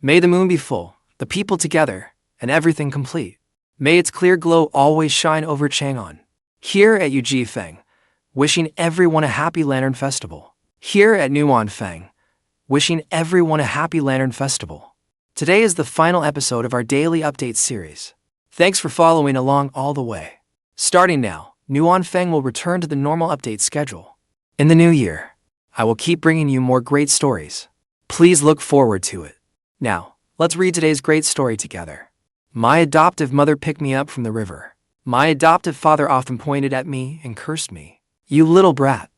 May the moon be full, the people together, and everything complete. May its clear glow always shine over Chang'an. Here at Yujifeng, wishing everyone a happy Lantern Festival. Here at Nuanfeng, wishing everyone a happy Lantern Festival. Today is the final episode of our daily update series. Thanks for following along all the way. Starting now, Nuanfeng will return to the normal update schedule. In the new year, I will keep bringing you more great stories. Please look forward to it. Now, let's read today's great story together. My adoptive mother picked me up from the river. My adoptive father often pointed at me and cursed me. You little brat.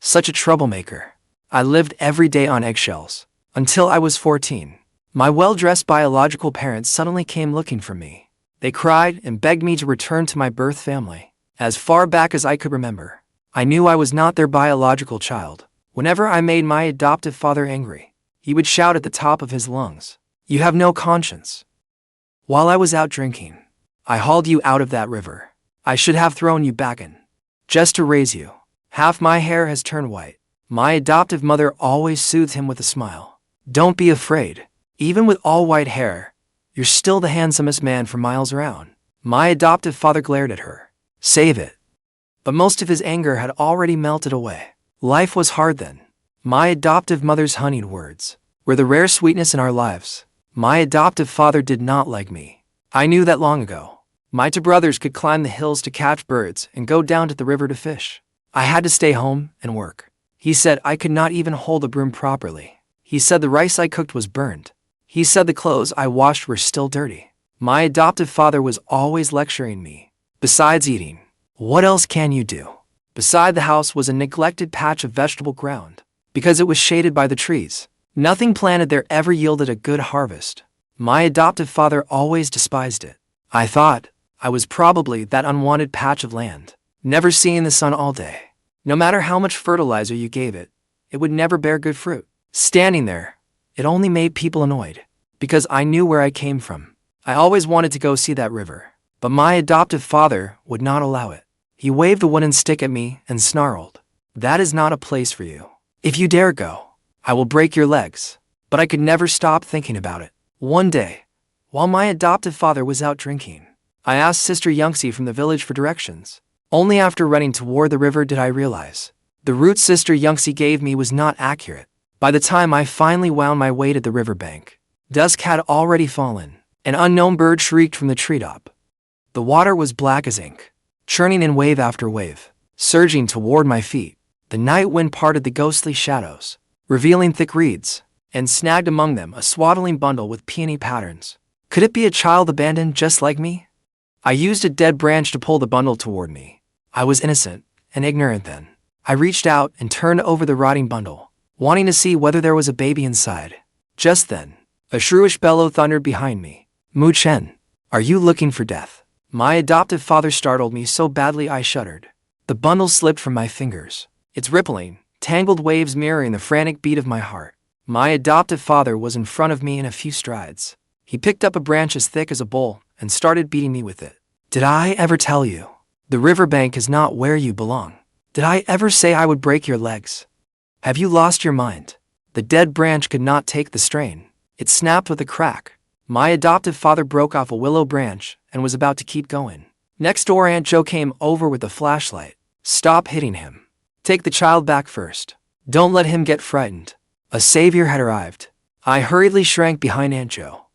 Such a troublemaker. I lived every day on eggshells. Until I was 14. My well-dressed biological parents suddenly came looking for me. They cried and begged me to return to my birth family. As far back as I could remember, I knew I was not their biological child. Whenever I made my adoptive father angry, he would shout at the top of his lungs, "You have no conscience." While I was out drinking, I hauled you out of that river. I should have thrown you back in, just to raise you. Half my hair has turned white. My adoptive mother always soothed him with a smile. Don't be afraid. Even with all white hair, you're still the handsomest man for miles around. My adoptive father glared at her. Save it. But most of his anger had already melted away. Life was hard then. My adoptive mother's honeyed words were the rare sweetness in our lives. My adoptive father did not like me. I knew that long ago. My two brothers could climb the hills to catch birds and go down to the river to fish. I had to stay home and work. He said I could not even hold a broom properly. He said the rice I cooked was burned. He said the clothes I washed were still dirty. My adoptive father was always lecturing me. Besides eating, what else can you do? Beside the house was a neglected patch of vegetable ground. Because it was shaded by the trees, nothing planted there ever yielded a good harvest. My adoptive father always despised it. I thought I was probably that unwanted patch of land, never seeing the sun all day. No matter how much fertilizer you gave it, it would never bear good fruit. Standing there, it only made people annoyed. Because I knew where I came from. I always wanted to go see that river. But my adoptive father would not allow it. He waved a wooden stick at me and snarled, "That is not a place for you. If you dare go, I will break your legs." But I could never stop thinking about it. One day, while my adoptive father was out drinking, I asked Sister Yangxi from the village for directions. Only after running toward the river did I realize the route Sister Yangxi gave me was not accurate. By the time I finally wound my way to the riverbank, dusk had already fallen. An unknown bird shrieked from the treetop. The water was black as ink, churning in wave after wave, surging toward my feet. The night wind parted the ghostly shadows, revealing thick reeds, and snagged among them a swaddling bundle with peony patterns. Could it be a child abandoned just like me? I used a dead branch to pull the bundle toward me. I was innocent and ignorant then. I reached out and turned over the rotting bundle, wanting to see whether there was a baby inside. Just then, a shrewish bellow thundered behind me. "Mu Chen, are you looking for death?" My adoptive father startled me so badly I shuddered. The bundle slipped from my fingers, its rippling, tangled waves mirroring the frantic beat of my heart. My adoptive father was in front of me in a few strides. He picked up a branch as thick as a bowl and started beating me with it. Did I ever tell you? The riverbank is not where you belong. Did I ever say I would break your legs? Have you lost your mind? The dead branch could not take the strain. It snapped with a crack. My adoptive father broke off a willow branch and was about to keep going. Next door Aunt Jo came over with a flashlight. "Stop hitting him. Take the child back first. Don't let him get frightened." A savior had arrived. I hurriedly shrank behind Aunt Jo.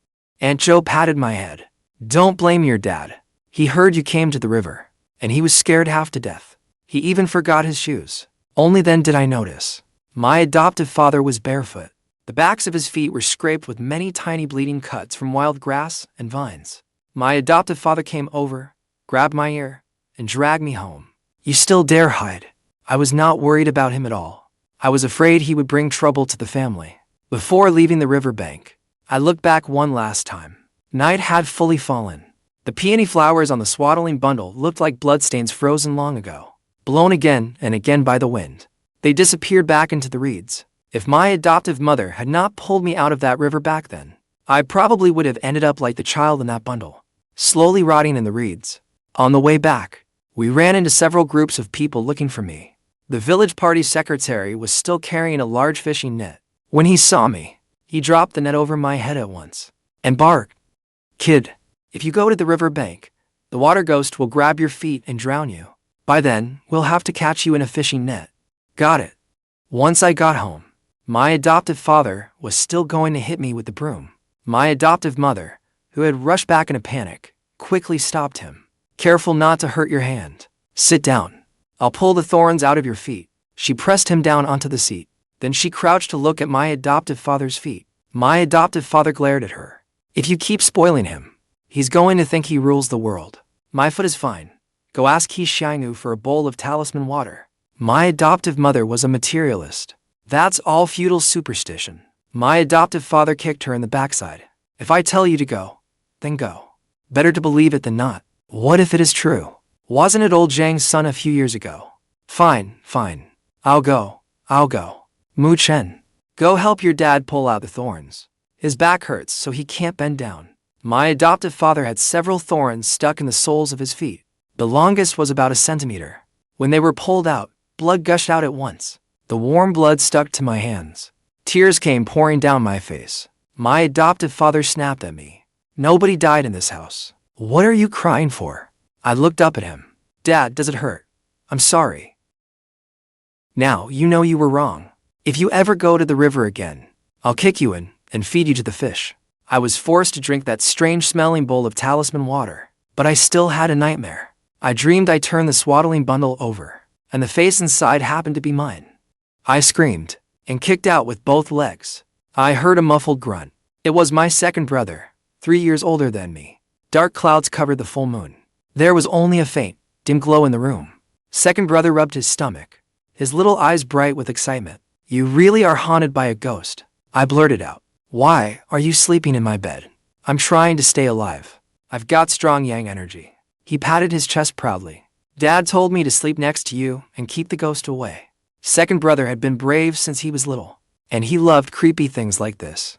Aunt Jo patted my head. "Don't blame your dad. He heard you came to the river, and he was scared half to death. He even forgot his shoes." Only then did I notice. My adoptive father was barefoot. The backs of his feet were scraped with many tiny bleeding cuts from wild grass and vines. My adoptive father came over, grabbed my ear, and dragged me home. "You still dare hide?" I was not worried about him at all. I was afraid he would bring trouble to the family. Before leaving the riverbank, I looked back one last time. Night had fully fallen. The peony flowers on the swaddling bundle looked like bloodstains frozen long ago, blown again and again by the wind. They disappeared back into the reeds. If my adoptive mother had not pulled me out of that river back then, I probably would have ended up like the child in that bundle, slowly rotting in the reeds. On the way back, we ran into several groups of people looking for me. The village party secretary was still carrying a large fishing net. When he saw me, He dropped the net over my head at once and barked, "Kid, if you go to the river bank, the water ghost will grab your feet and drown you. By then, we'll have to catch you in a fishing net." Got it. Once I got home, my adoptive father was still going to hit me with the broom. My adoptive mother, who had rushed back in a panic, quickly stopped him. "Careful not to hurt your hand. Sit down. I'll pull the thorns out of your feet." She pressed him down onto the seat. Then she crouched to look at my adoptive father's feet. My adoptive father glared at her. "If you keep spoiling him, he's going to think he rules the world. My foot is fine. Go ask He Xiangu for a bowl of talisman water." My adoptive mother was a materialist. "That's all feudal superstition." My adoptive father kicked her in the backside. "If I tell you to go, then go. Better to believe it than not. What if it is true? Wasn't it old Zhang's son a few years ago? Fine, fine. I'll go. Mu Chen, go help your dad pull out the thorns. His back hurts, so he can't bend down." My adoptive father had several thorns stuck in the soles of his feet. The longest was about a centimeter. When they were pulled out, blood gushed out at once. The warm blood stuck to my hands. Tears came pouring down my face. My adoptive father snapped at me. "Nobody died in this house. What are you crying for?" I looked up at him. "Dad, does it hurt? I'm sorry. Now you know you were wrong. If you ever go to the river again, I'll kick you in and feed you to the fish." I was forced to drink that strange-smelling bowl of talisman water, but I still had a nightmare. I dreamed I turned the swaddling bundle over, and the face inside happened to be mine. I screamed and kicked out with both legs. I heard a muffled grunt. It was my second brother, 3 years older than me. Dark clouds covered the full moon. There was only a faint, dim glow in the room. Second brother rubbed his stomach, his little eyes bright with excitement. "You really are haunted by a ghost," I blurted out. "Why are you sleeping in my bed? I'm trying to stay alive. I've got strong yang energy." He patted his chest proudly. "Dad told me to sleep next to you and keep the ghost away." Second brother had been brave since he was little, and he loved creepy things like this.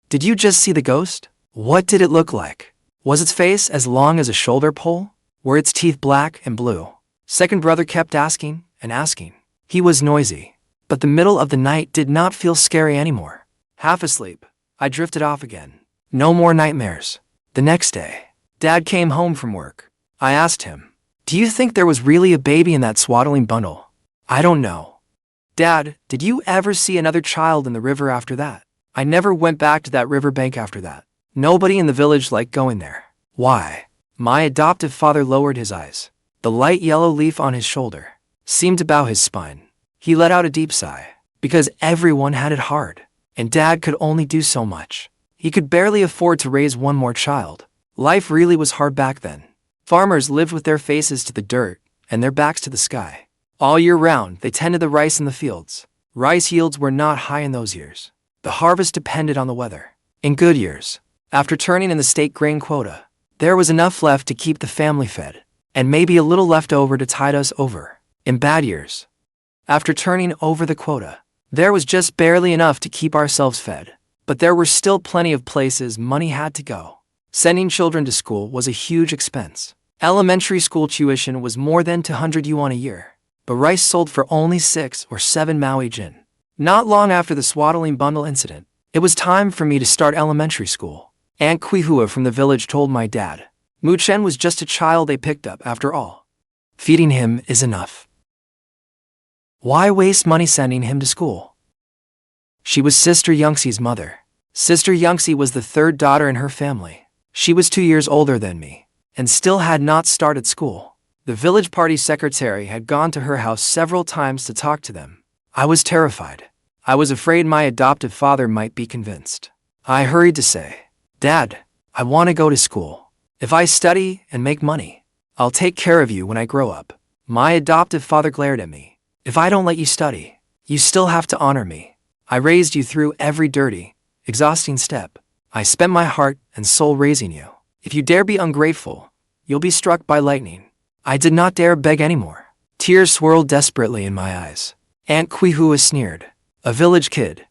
"Did you just see the ghost? What did it look like? Was its face as long as a shoulder pole? Were its teeth black and blue?" Second brother kept asking and asking. He was noisy, but the middle of the night did not feel scary anymore. Half asleep, I drifted off again. No more nightmares. The next day, Dad came home from work. I asked him, "Do you think there was really a baby in that swaddling bundle?" "I don't know." "Dad, did you ever see another child in the river after that?" "I never went back to that riverbank after that. Nobody in the village liked going there." "Why?" My adoptive father lowered his eyes. The light yellow leaf on his shoulder seemed to bow his spine. He let out a deep sigh. "Because everyone had it hard, and Dad could only do so much. He could barely afford to raise one more child. Life really was hard back then. Farmers lived with their faces to the dirt and their backs to the sky. All year round, they tended the rice in the fields. Rice yields were not high in those years. The harvest depended on the weather. In good years, after turning in the state grain quota, there was enough left to keep the family fed, and maybe a little left over to tide us over. In bad years, after turning over the quota, there was just barely enough to keep ourselves fed, but there were still plenty of places money had to go. Sending children to school was a huge expense. Elementary school tuition was more than 200 yuan a year, but rice sold for only 6 or 7 Maui jin. Not long after the swaddling bundle incident, it was time for me to start elementary school. Aunt Kuihua from the village told my dad, "Mu Chen was just a child they picked up after all. Feeding him is enough. Why waste money sending him to school?" She was Sister Yangxi's mother. Sister Yangxi was the third daughter in her family. She was 2 years older than me, and still had not started school. The village party secretary had gone to her house several times to talk to them. I was terrified. I was afraid my adoptive father might be convinced. I hurried to say, "Dad, I want to go to school. If I study and make money, I'll take care of you when I grow up." My adoptive father glared at me. "If I don't let you study, you still have to honor me. I raised you through every dirty, exhausting step. I spent my heart and soul raising you. If you dare be ungrateful, you'll be struck by lightning." I did not dare beg anymore. Tears swirled desperately in my eyes. Aunt Kuihua sneered. "A village kid.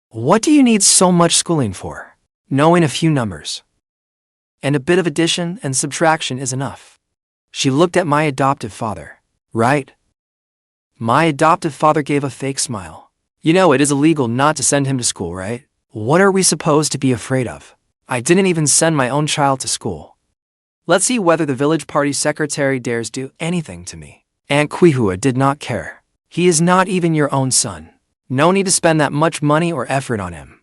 What do you need so much schooling for? Knowing a few numbers and a bit of addition and subtraction is enough." She looked at my adoptive father. "Right?" My adoptive father gave a fake smile. "You know it is illegal not to send him to school, right? What are we supposed to be afraid of? I didn't even send my own child to school. Let's see whether the village party secretary dares do anything to me. Aunt Tsinghua did not care. He is not even your own son. No need to spend that much money or effort on him.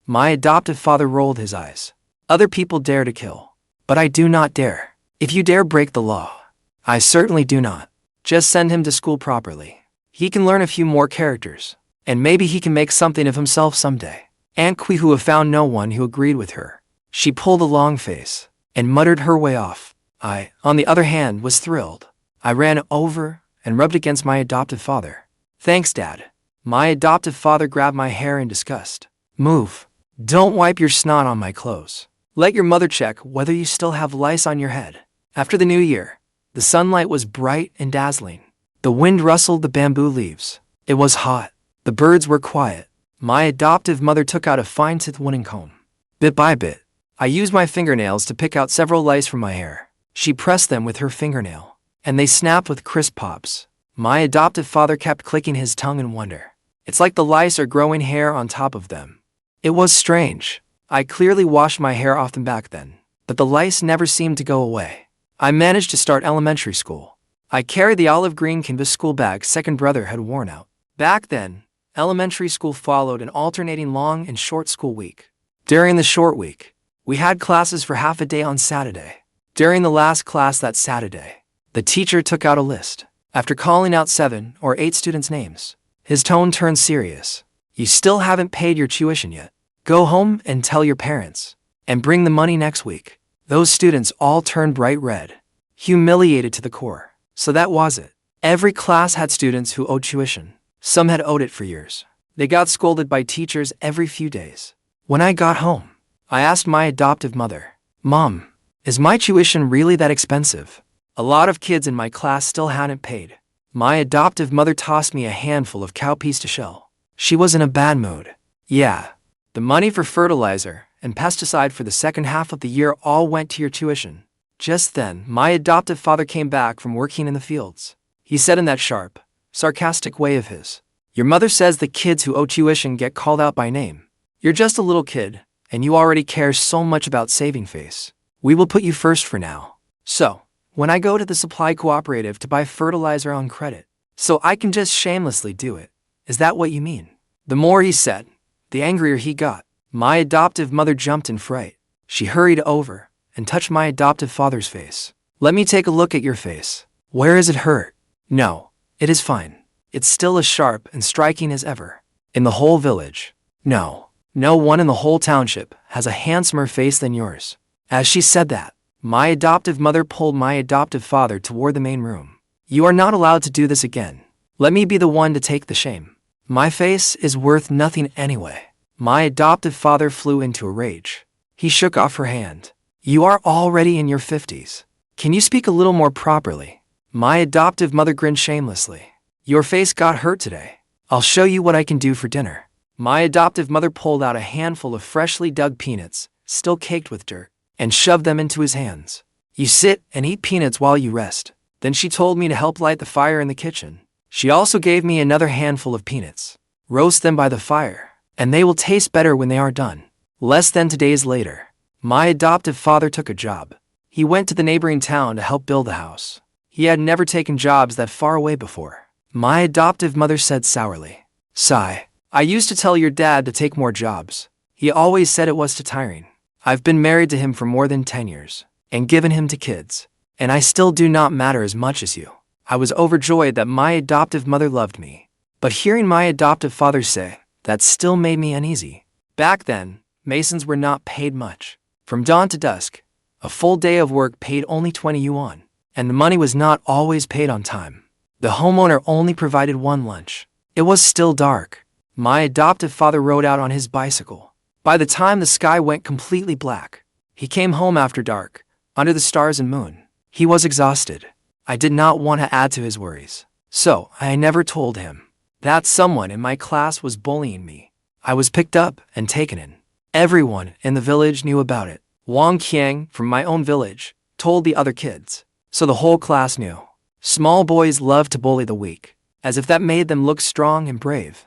My adoptive father rolled his eyes. Other people dare to kill, but I do not dare. If you dare break the law, I certainly do not. Just send him to school properly. He can learn a few more characters, and maybe he can make something of himself someday. Aunt Tsinghua found no one who agreed with her. She pulled a long face and muttered her way off. I, on the other hand, was thrilled. I ran over and rubbed against my adoptive father. Thanks, Dad. My adoptive father grabbed my hair in disgust. Move. Don't wipe your snot on my clothes. Let your mother check whether you still have lice on your head. After the new year, the sunlight was bright and dazzling. The wind rustled the bamboo leaves. It was hot. The birds were quiet. My adoptive mother took out a fine-toothed wooden comb. Bit by bit, I used my fingernails to pick out several lice from my hair. She pressed them with her fingernail, and they snapped with crisp pops. My adoptive father kept clicking his tongue in wonder. It's like the lice are growing hair on top of them. It was strange. I clearly washed my hair often back then, but the lice never seemed to go away. I managed to start elementary school. I carried the olive green canvas school bag second brother had worn out. Back then, elementary school followed an alternating long and short school week. During the short week, we had classes for half a day on Saturday. During the last class that Saturday, the teacher took out a list. After calling out 7 or 8 students' names, his tone turned serious. You still haven't paid your tuition yet. Go home and tell your parents, and bring the money next week. Those students all turned bright red, humiliated to the core. So that was it. Every class had students who owed tuition. Some had owed it for years. They got scolded by teachers every few days. When I got home, I asked my adoptive mother, Mom, is my tuition really that expensive? A lot of kids in my class still hadn't paid. My adoptive mother tossed me a handful of cowpeas to shell. She was in a bad mood. Yeah, the money for fertilizer and pesticide for the second half of the year all went to your tuition. Just then, my adoptive father came back from working in the fields. He said in that sharp, sarcastic way of his, Your mother says the kids who owe tuition get called out by name. You're just a little kid, and you already care so much about saving face. We will put you first for now. So, when I go to the supply cooperative to buy fertilizer on credit, so I can just shamelessly do it, is that what you mean? The more he said, the angrier he got. My adoptive mother jumped in fright. She hurried over and touched my adoptive father's face. Let me take a look at your face. Where is it hurt? No, it is fine. It's still as sharp and striking as ever. In the whole village, no one in the whole township has a handsomer face than yours. As she said that, my adoptive mother pulled my adoptive father toward the main room. You are not allowed to do this again. Let me be the one to take the shame. My face is worth nothing anyway. My adoptive father flew into a rage. He shook off her hand. You are already in your 50s. Can you speak a little more properly? My adoptive mother grinned shamelessly. Your face got hurt today. I'll show you what I can do for dinner. My adoptive mother pulled out a handful of freshly dug peanuts, still caked with dirt, and shoved them into his hands. You sit and eat peanuts while you rest. Then she told me to help light the fire in the kitchen. She also gave me another handful of peanuts. Roast them by the fire, and they will taste better when they are done. Less than 2 days later, my adoptive father took a job. He went to the neighboring town to help build the house. He had never taken jobs that far away before. My adoptive mother said sourly, Sigh, I used to tell your dad to take more jobs. He always said it was too tiring. I've been married to him for more than 10 years, and given him to kids, and I still do not matter as much as you. I was overjoyed that my adoptive mother loved me, but hearing my adoptive father say that still made me uneasy. Back then, masons were not paid much. From dawn to dusk, a full day of work paid only 20 yuan, and the money was not always paid on time. The homeowner only provided one lunch. It was still dark. My adoptive father rode out on his bicycle. By the time the sky went completely black, he came home after dark, under the stars and moon. He was exhausted. I did not want to add to his worries, so I never told him that someone in my class was bullying me. I was picked up and taken in. Everyone in the village knew about it. Wang Qiang, from my own village, told the other kids, so the whole class knew. Small boys love to bully the weak, as if that made them look strong and brave.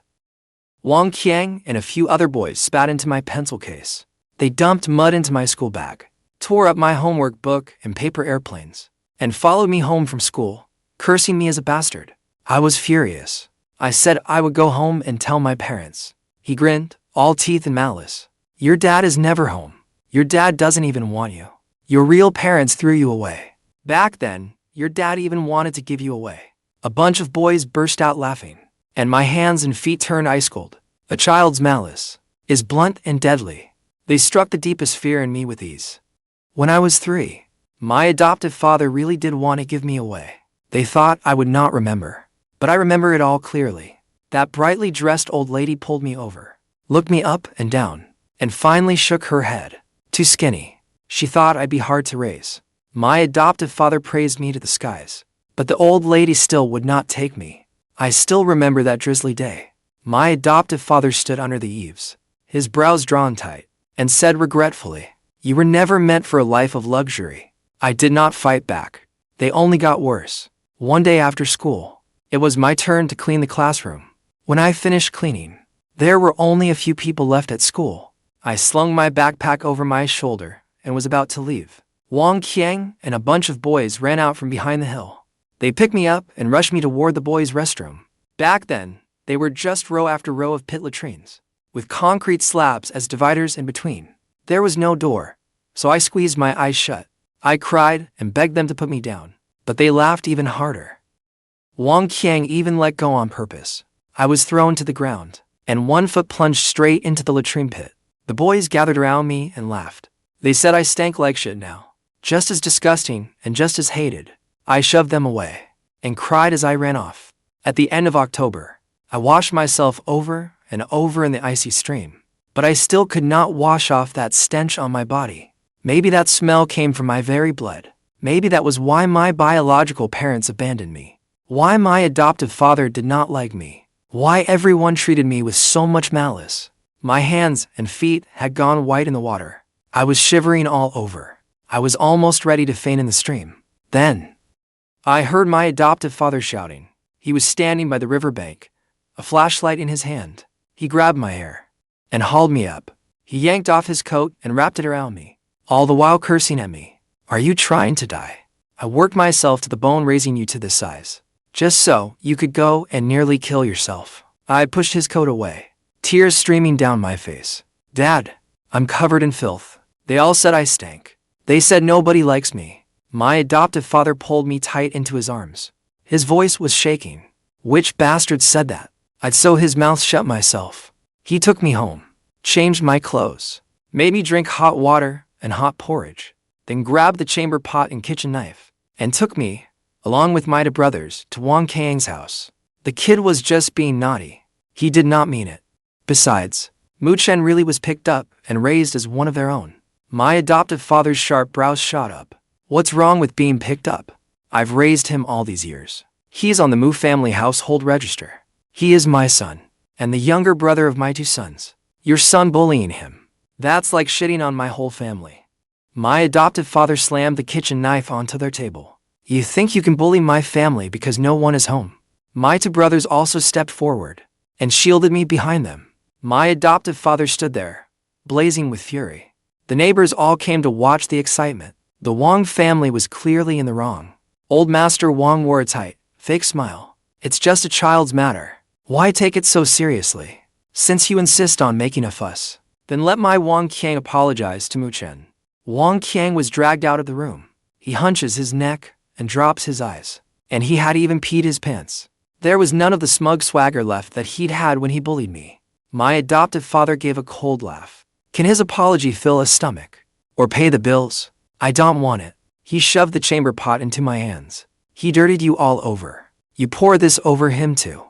Wang Qiang and a few other boys spat into my pencil case. They dumped mud into my school bag, tore up my homework book and paper airplanes, and followed me home from school, cursing me as a bastard. I was furious. I said I would go home and tell my parents. He grinned, all teeth and malice. Your dad is never home. Your dad doesn't even want you. Your real parents threw you away. Back then, your dad even wanted to give you away. A bunch of boys burst out laughing, and my hands and feet turned ice cold. A child's malice is blunt and deadly. They struck the deepest fear in me with ease. When I was 3, my adoptive father really did want to give me away. They thought I would not remember, but I remember it all clearly. That brightly dressed old lady pulled me over, looked me up and down, and finally shook her head. Too skinny. She thought I'd be hard to raise. My adoptive father praised me to the skies, but the old lady still would not take me. I still remember that drizzly day. My adoptive father stood under the eaves, his brows drawn tight, and said regretfully, "You were never meant for a life of luxury." I did not fight back. They only got worse. One day after school, it was my turn to clean the classroom. When I finished cleaning, there were only a few people left at school. I slung my backpack over my shoulder and was about to leave. Wang Qiang and a bunch of boys ran out from behind the hill. They picked me up and rushed me toward the boys' restroom. Back then, they were just row after row of pit latrines, with concrete slabs as dividers in between. There was no door, so I squeezed my eyes shut. I cried and begged them to put me down, but they laughed even harder. Wang Qiang even let go on purpose. I was thrown to the ground, and one foot plunged straight into the latrine pit. The boys gathered around me and laughed. They said I stank like shit now, just as disgusting and just as hated. I shoved them away and cried as I ran off. At the end of October, I washed myself over and over in the icy stream, but I still could not wash off that stench on my body. Maybe that smell came from my very blood. Maybe that was why my biological parents abandoned me. Why my adoptive father did not like me. Why everyone treated me with so much malice. My hands and feet had gone white in the water. I was shivering all over. I was almost ready to faint in the stream. Then, I heard my adoptive father shouting. He was standing by the riverbank, a flashlight in his hand. He grabbed my hair and hauled me up. He yanked off his coat and wrapped it around me, all the while cursing at me. "Are you trying to die? I worked myself to the bone raising you to this size, just so you could go and nearly kill yourself." I pushed his coat away, tears streaming down my face. "Dad, I'm covered in filth." They all said I stank. They said nobody likes me. My adoptive father pulled me tight into his arms. His voice was shaking. "Which bastard said that?" I'd sew his mouth shut myself. He took me home, changed my clothes, made me drink hot water and hot porridge, then grabbed the chamber pot and kitchen knife, and took me, along with my two brothers, to Wang Qiang's house. The kid was just being naughty. He did not mean it. Besides, Chen really was picked up and raised as one of their own. My adoptive father's sharp brows shot up. "What's wrong with being picked up? I've raised him all these years. He's on the Mu family household register. He is my son, and the younger brother of my 2 sons. Your son bullying him. That's like shitting on my whole family." My adoptive father slammed the kitchen knife onto their table. "You think you can bully my family because no one is home?" My 2 brothers also stepped forward and shielded me behind them. My adoptive father stood there, blazing with fury. The neighbors all came to watch the excitement. The Wang family was clearly in the wrong. Old Master Wang wore a tight, fake smile. "It's just a child's matter. Why take it so seriously? Since you insist on making a fuss, then let my Wang Qiang apologize to Chen." Wang Qiang was dragged out of the room. He hunches his neck and drops his eyes, and he had even peed his pants. There was none of the smug swagger left that he'd had when he bullied me. My adoptive father gave a cold laugh. Can his apology fill a stomach? Or pay the bills? I don't want it. He shoved the chamber pot into my hands. "He dirtied you all over. You pour this over him too.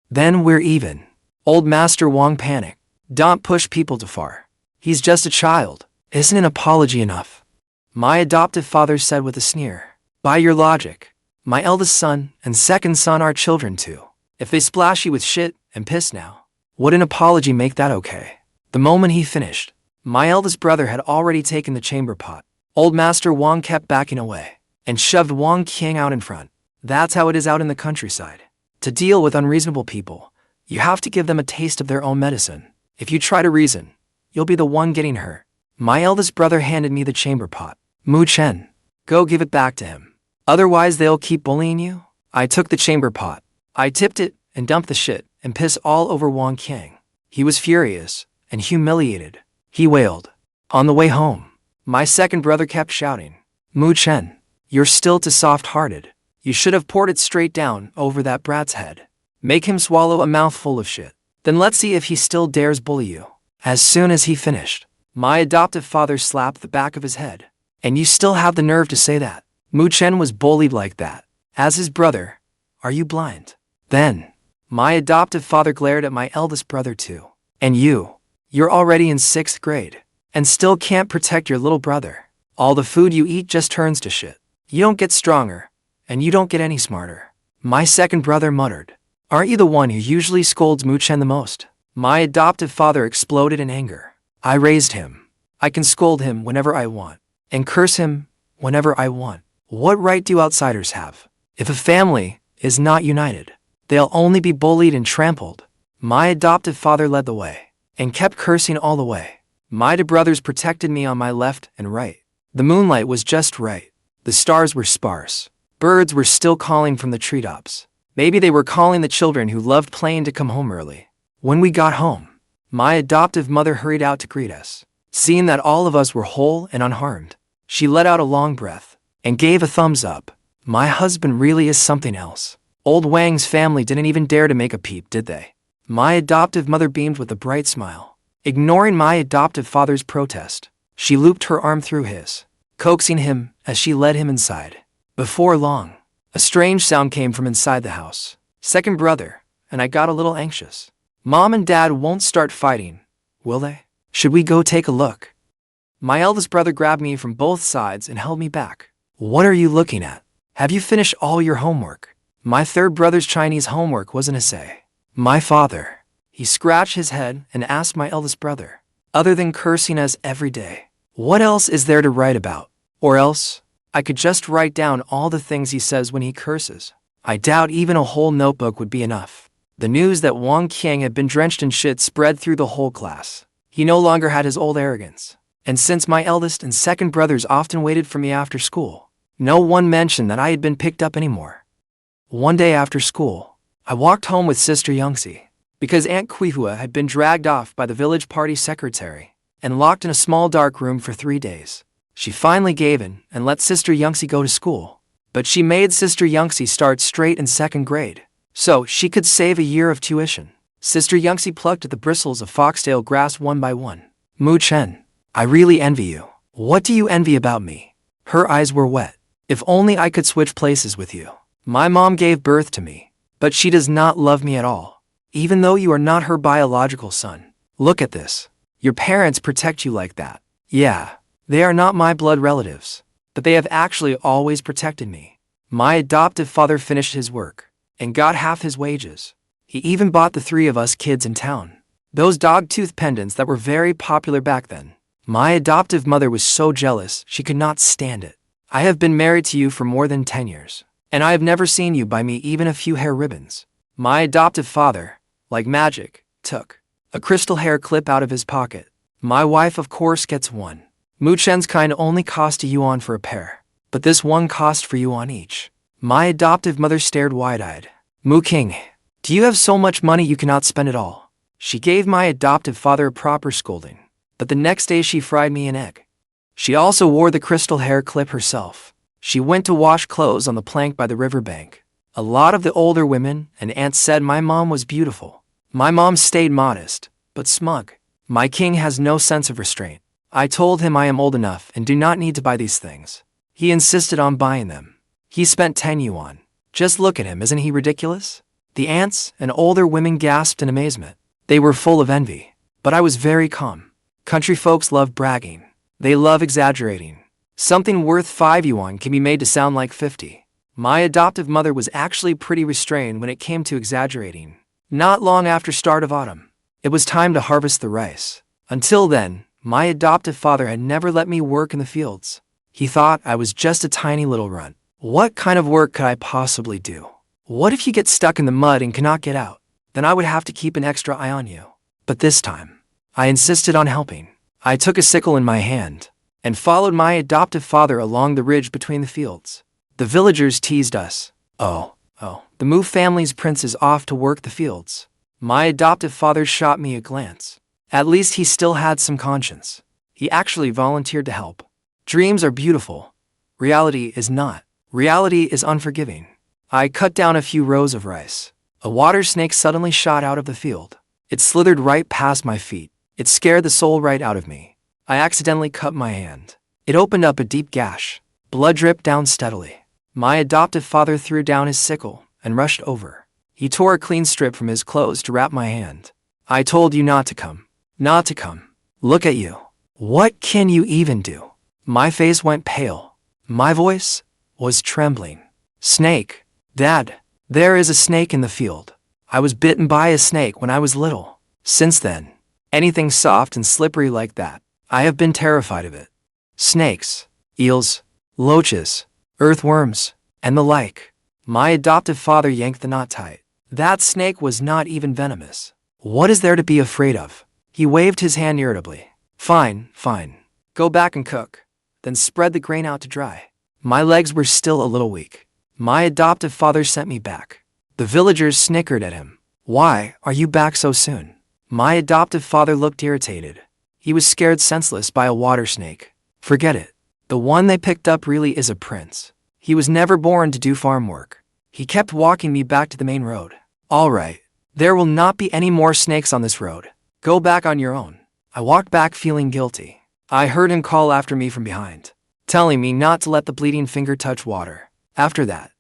Then we're even." Old Master Wang panicked. "Don't push people too far. He's just a child. Isn't an apology enough?" My adoptive father said with a sneer. "By your logic, my eldest son and second son are children too. If they splash you with shit and piss now, would an apology make that okay?" The moment he finished, my eldest brother had already taken the chamber pot. Old Master Wang kept backing away and shoved Wang Qiang out in front. That's how it is out in the countryside. To deal with unreasonable people, You have to give them a taste of their own medicine. If you try to reason, you'll be the one getting hurt. My eldest brother handed me the chamber pot. Chen, go give it back to him. Otherwise they'll keep bullying you. I took the chamber pot. I tipped it and dumped the shit and piss all over Wang Qiang. He was furious and humiliated. He wailed. On the way home, my second brother kept shouting, Chen, you're still too soft-hearted. You should have poured it straight down over that brat's head. Make him swallow a mouthful of shit. Then let's see if he still dares bully you. As soon as he finished, my adoptive father slapped the back of his head. And you still have the nerve to say that? Chen was bullied like that. As his brother, are you blind? Then, my adoptive father glared at my eldest brother too. And you're already in 6th grade. And still can't protect your little brother. All the food you eat just turns to shit. You don't get stronger, and you don't get any smarter. My second brother muttered. Aren't you the one who usually scolds Chen the most? My adoptive father exploded in anger. I raised him. I can scold him whenever I want, and curse him whenever I want. What right do outsiders have? If a family is not united, they'll only be bullied and trampled. My adoptive father led the way, and kept cursing all the way. My two brothers protected me on my left and right. The moonlight was just right. The stars were sparse. Birds were still calling from the treetops. Maybe they were calling the children who loved playing to come home early. When we got home, my adoptive mother hurried out to greet us. Seeing that all of us were whole and unharmed, she let out a long breath and gave a thumbs up. My husband really is something else. Old Wang's family didn't even dare to make a peep, did they? My adoptive mother beamed with a bright smile. Ignoring my adoptive father's protest, she looped her arm through his, coaxing him as she led him inside. Before long, a strange sound came from inside the house. Second brother, and I got a little anxious. Mom and Dad won't start fighting, will they? Should we go take a look? My eldest brother grabbed me from both sides and held me back. What are you looking at? Have you finished all your homework? My third brother's Chinese homework was an essay. My father. He scratched his head and asked my eldest brother, other than cursing us every day, what else is there to write about? Or else, I could just write down all the things he says when he curses. I doubt even a whole notebook would be enough. The news that Wang Qiang had been drenched in shit spread through the whole class. He no longer had his old arrogance. And since my eldest and second brothers often waited for me after school, no one mentioned that I had been picked up anymore. One day after school, I walked home with Sister Yangxi. Because Aunt Tsinghua had been dragged off by the village party secretary and locked in a small dark room for 3 days. She finally gave in and let Sister Yangxi go to school. But she made Sister Yangxi start straight in 2nd grade, so she could save a year of tuition. Sister Yangxi plucked at the bristles of foxtail grass one by one. Chen, I really envy you. What do you envy about me? Her eyes were wet. If only I could switch places with you. My mom gave birth to me, but she does not love me at all. Even though you are not her biological son. Look at this. Your parents protect you like that. Yeah, they are not my blood relatives, but they have actually always protected me. My adoptive father finished his work and got half his wages. He even bought the 3 of us kids in town those dog-tooth pendants that were very popular back then. My adoptive mother was so jealous she could not stand it. I have been married to you for more than 10 years, and I have never seen you buy me even a few hair ribbons. My adoptive father, like magic, took a crystal hair clip out of his pocket. My wife of course gets one. Chen's kind only cost a yuan for a pair, but this one cost for yuan each. My adoptive mother stared wide-eyed. King, do you have so much money you cannot spend it all? She gave my adoptive father a proper scolding, but the next day she fried me an egg. She also wore the crystal hair clip herself. She went to wash clothes on the plank by the riverbank. A lot of the older women and aunts said my mom was beautiful. My mom stayed modest, but smug. My king has no sense of restraint. I told him I am old enough and do not need to buy these things. He insisted on buying them. He spent 10 yuan. Just look at him, isn't he ridiculous? The aunts and older women gasped in amazement. They were full of envy, but I was very calm. Country folks love bragging. They love exaggerating. Something worth 5 yuan can be made to sound like 50. My adoptive mother was actually pretty restrained when it came to exaggerating. Not long after start of autumn, it was time to harvest the rice. Until then, my adoptive father had never let me work in the fields. He thought I was just a tiny little runt. What kind of work could I possibly do? What if you get stuck in the mud and cannot get out? then I would have to keep an extra eye on you. But this time, I insisted on helping. I took a sickle in my hand and followed my adoptive father along the ridge between the fields. The villagers teased us. Oh, the Mu family's prince is off to work the fields. My adoptive father shot me a glance. At least he still had some conscience. He actually volunteered to help. Dreams are beautiful. Reality is not. Reality is unforgiving. I cut down a few rows of rice. A water snake suddenly shot out of the field. It slithered right past my feet. It scared the soul right out of me. I accidentally cut my hand. It opened up a deep gash. Blood dripped down steadily. My adoptive father threw down his sickle and rushed over. He tore a clean strip from his clothes to wrap my hand. I told you not to come. Not to come. Look at you. What can you even do? My face went pale. My voice was trembling. Snake. Dad, there is a snake in the field. I was bitten by a snake when I was little. Since then, anything soft and slippery like that, I have been terrified of it. Snakes, eels, loaches, earthworms, and the like. My adoptive father yanked the knot tight. That snake was not even venomous. What is there to be afraid of? He waved his hand irritably. Fine. Go back and cook. Then spread the grain out to dry. My legs were still a little weak. My adoptive father sent me back. The villagers snickered at him. Why are you back so soon? My adoptive father looked irritated. He was scared senseless by a water snake. Forget it. The one they picked up really is a prince. He was never born to do farm work. He kept walking me back to the main road. All right. There will not be any more snakes on this road. Go back on your own. I walked back feeling guilty. I heard him call after me from behind, telling me not to let the bleeding finger touch water. After that,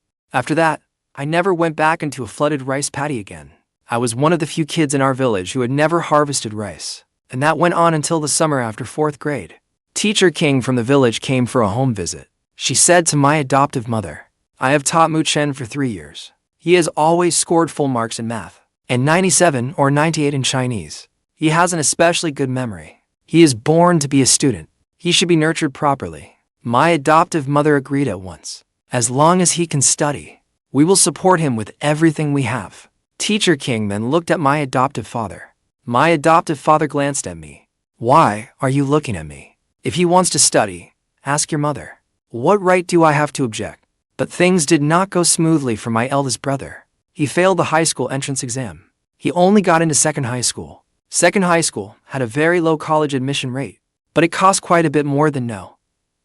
I never went back into a flooded rice paddy again. I was one of the few kids in our village who had never harvested rice, and that went on until the summer after 4th grade. Teacher King from the village came for a home visit. She said to my adoptive mother, I have taught Chen for 3 years. He has always scored full marks in math, and 97 or 98 in Chinese. He has an especially good memory. He is born to be a student. He should be nurtured properly. My adoptive mother agreed at once. As long as he can study, we will support him with everything we have. Teacher King then looked at my adoptive father. My adoptive father glanced at me. Why are you looking at me? If he wants to study, ask your mother. What right do I have to object? But things did not go smoothly for my eldest brother. He failed the high school entrance exam. He only got into second high school. Second high school had a very low college admission rate, but it cost quite a bit more than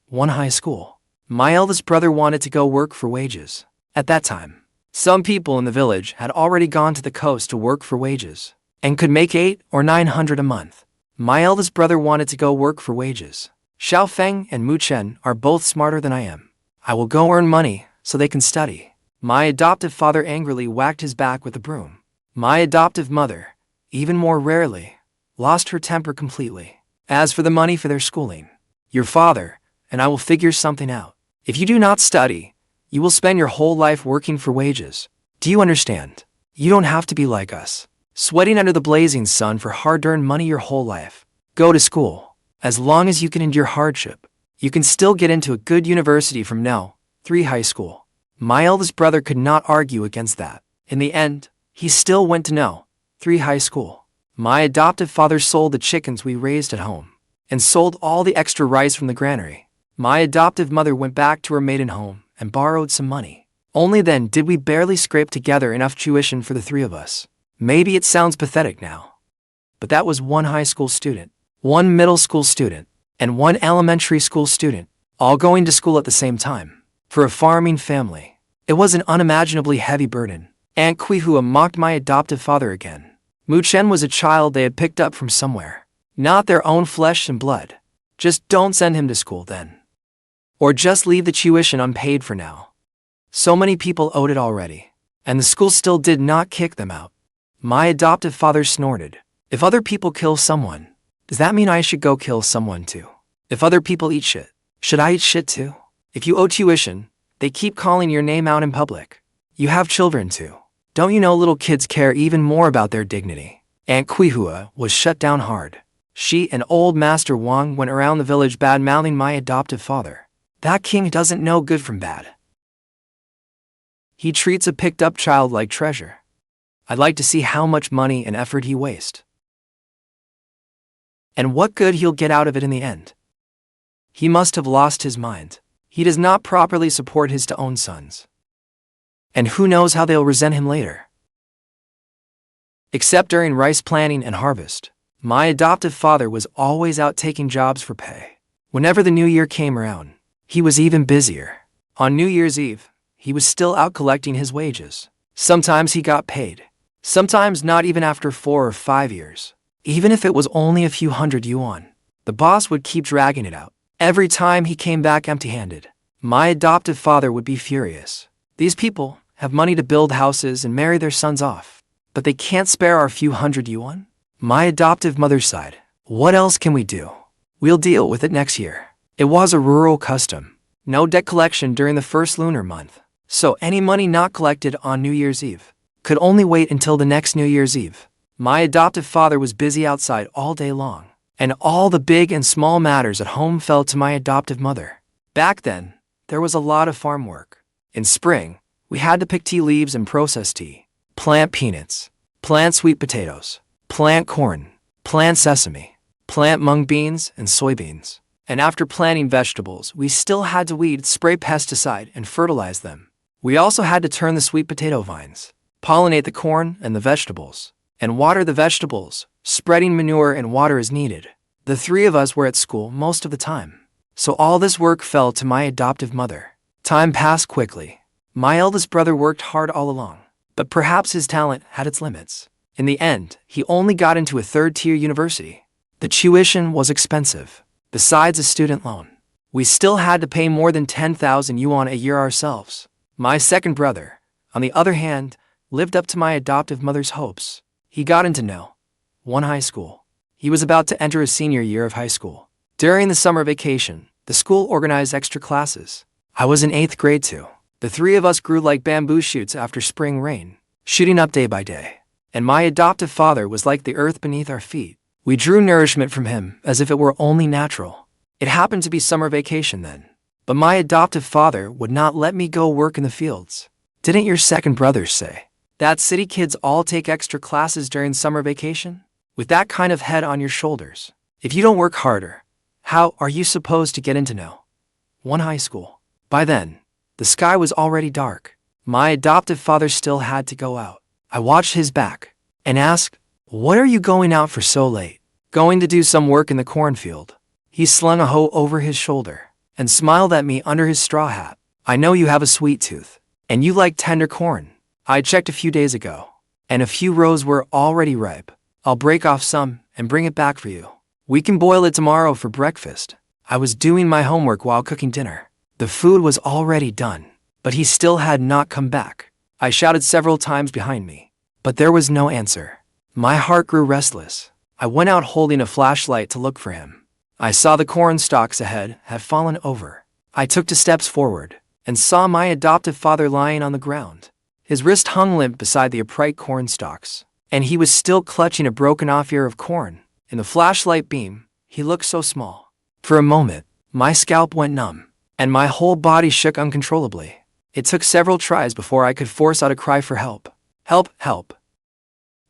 one high school. My eldest brother wanted to go work for wages. At that time, some people in the village had already gone to the coast to work for wages and could make 800 or 900 a month. My eldest brother wanted to go work for wages. Xiao Feng and Mu Chen are both smarter than I am. I will go earn money so they can study. My adoptive father angrily whacked his back with a broom. My adoptive mother, even more rarely, lost her temper completely. As for the money for their schooling, your father and I will figure something out. If you do not study, you will spend your whole life working for wages. Do you understand? You don't have to be like us, sweating under the blazing sun for hard-earned money your whole life. Go to school. As long as you can endure hardship, you can still get into a good university from No. 3 high school. My eldest brother could not argue against that. In the end, he still went to No. 3 high school. My adoptive father sold the chickens we raised at home and sold all the extra rice from the granary. My adoptive mother went back to her maiden home and borrowed some money. Only then did we barely scrape together enough tuition for the 3 of us. Maybe it sounds pathetic now, but that was 1 high school student, 1 middle school student, and 1 elementary school student, all going to school at the same time. For a farming family, it was an unimaginably heavy burden. Aunt Tsinghua mocked my adoptive father again. Mu Chen was a child they had picked up from somewhere, not their own flesh and blood. Just don't send him to school then. Or just leave the tuition unpaid for now. So many people owed it already, and the school still did not kick them out. My adoptive father snorted. If other people kill someone, does that mean I should go kill someone too? If other people eat shit, should I eat shit too? If you owe tuition, they keep calling your name out in public. You have children too. Don't you know little kids care even more about their dignity? Aunt Tsinghua was shut down hard. She and old Master Wang went around the village bad-mouthing my adoptive father. That king doesn't know good from bad. He treats a picked-up child like treasure. I'd like to see how much money and effort he wastes. And what good he'll get out of it in the end. He must have lost his mind. He does not properly support his own sons. And who knows how they'll resent him later. Except during rice planting and harvest, my adoptive father was always out taking jobs for pay. Whenever the new year came around, he was even busier. On New Year's Eve, he was still out collecting his wages. Sometimes he got paid. Sometimes not even after 4 or 5 years. Even if it was only a few hundred yuan, the boss would keep dragging it out. Every time he came back empty-handed, my adoptive father would be furious. These people have money to build houses and marry their sons off, but they can't spare our few hundred yuan? My adoptive mother sighed. What else can we do? We'll deal with it next year. It was a rural custom. No debt collection during the first lunar month, so any money not collected on New Year's Eve could only wait until the next New Year's Eve. My adoptive father was busy outside all day long, and all the big and small matters at home fell to my adoptive mother. Back then, there was a lot of farm work. In spring, we had to pick tea leaves and process tea, plant peanuts, plant sweet potatoes, plant corn, plant sesame, plant mung beans and soybeans. And after planting vegetables, we still had to weed, spray pesticide, and fertilize them. We also had to turn the sweet potato vines, pollinate the corn and the vegetables, and water the vegetables, spreading manure and water as needed. The 3 of us were at school most of the time, so all this work fell to my adoptive mother. Time passed quickly. My eldest brother worked hard all along, but perhaps his talent had its limits. In the end, he only got into a 3rd-tier university. The tuition was expensive. Besides a student loan, we still had to pay more than 10,000 yuan a year ourselves. My second brother, on the other hand, lived up to my adoptive mother's hopes. He got into NGÓN high school. He was about to enter his senior year of high school. During the summer vacation, the school organized extra classes. I was in 8th grade too. The 3 of us grew like bamboo shoots after spring rain, shooting up day by day. And my adoptive father was like the earth beneath our feet. We drew nourishment from him as if it were only natural. It happened to be summer vacation then, but my adoptive father would not let me go work in the fields. Didn't your second brothers say that city kids all take extra classes during summer vacation? With that kind of head on your shoulders, if you don't work harder, how are you supposed to get into NGÓN high school? By then, the sky was already dark. My adoptive father still had to go out. I watched his back and asked, "What are you going out for so late?" "Going to do some work in the cornfield." He slung a hoe over his shoulder and smiled at me under his straw hat. "I know you have a sweet tooth, and you like tender corn. I checked a few days ago, and a few rows were already ripe. I'll break off some and bring it back for you. We can boil it tomorrow for breakfast." I was doing my homework while cooking dinner. The food was already done, but he still had not come back. I shouted several times behind me, but there was no answer. My heart grew restless. I went out holding a flashlight to look for him. I saw the corn stalks ahead had fallen over. I took 2 steps forward and saw my adoptive father lying on the ground. His wrist hung limp beside the upright corn stalks, and he was still clutching a broken-off ear of corn. In the flashlight beam, he looked so small. For a moment, my scalp went numb, and my whole body shook uncontrollably. It took several tries before I could force out a cry for help. "Help, help.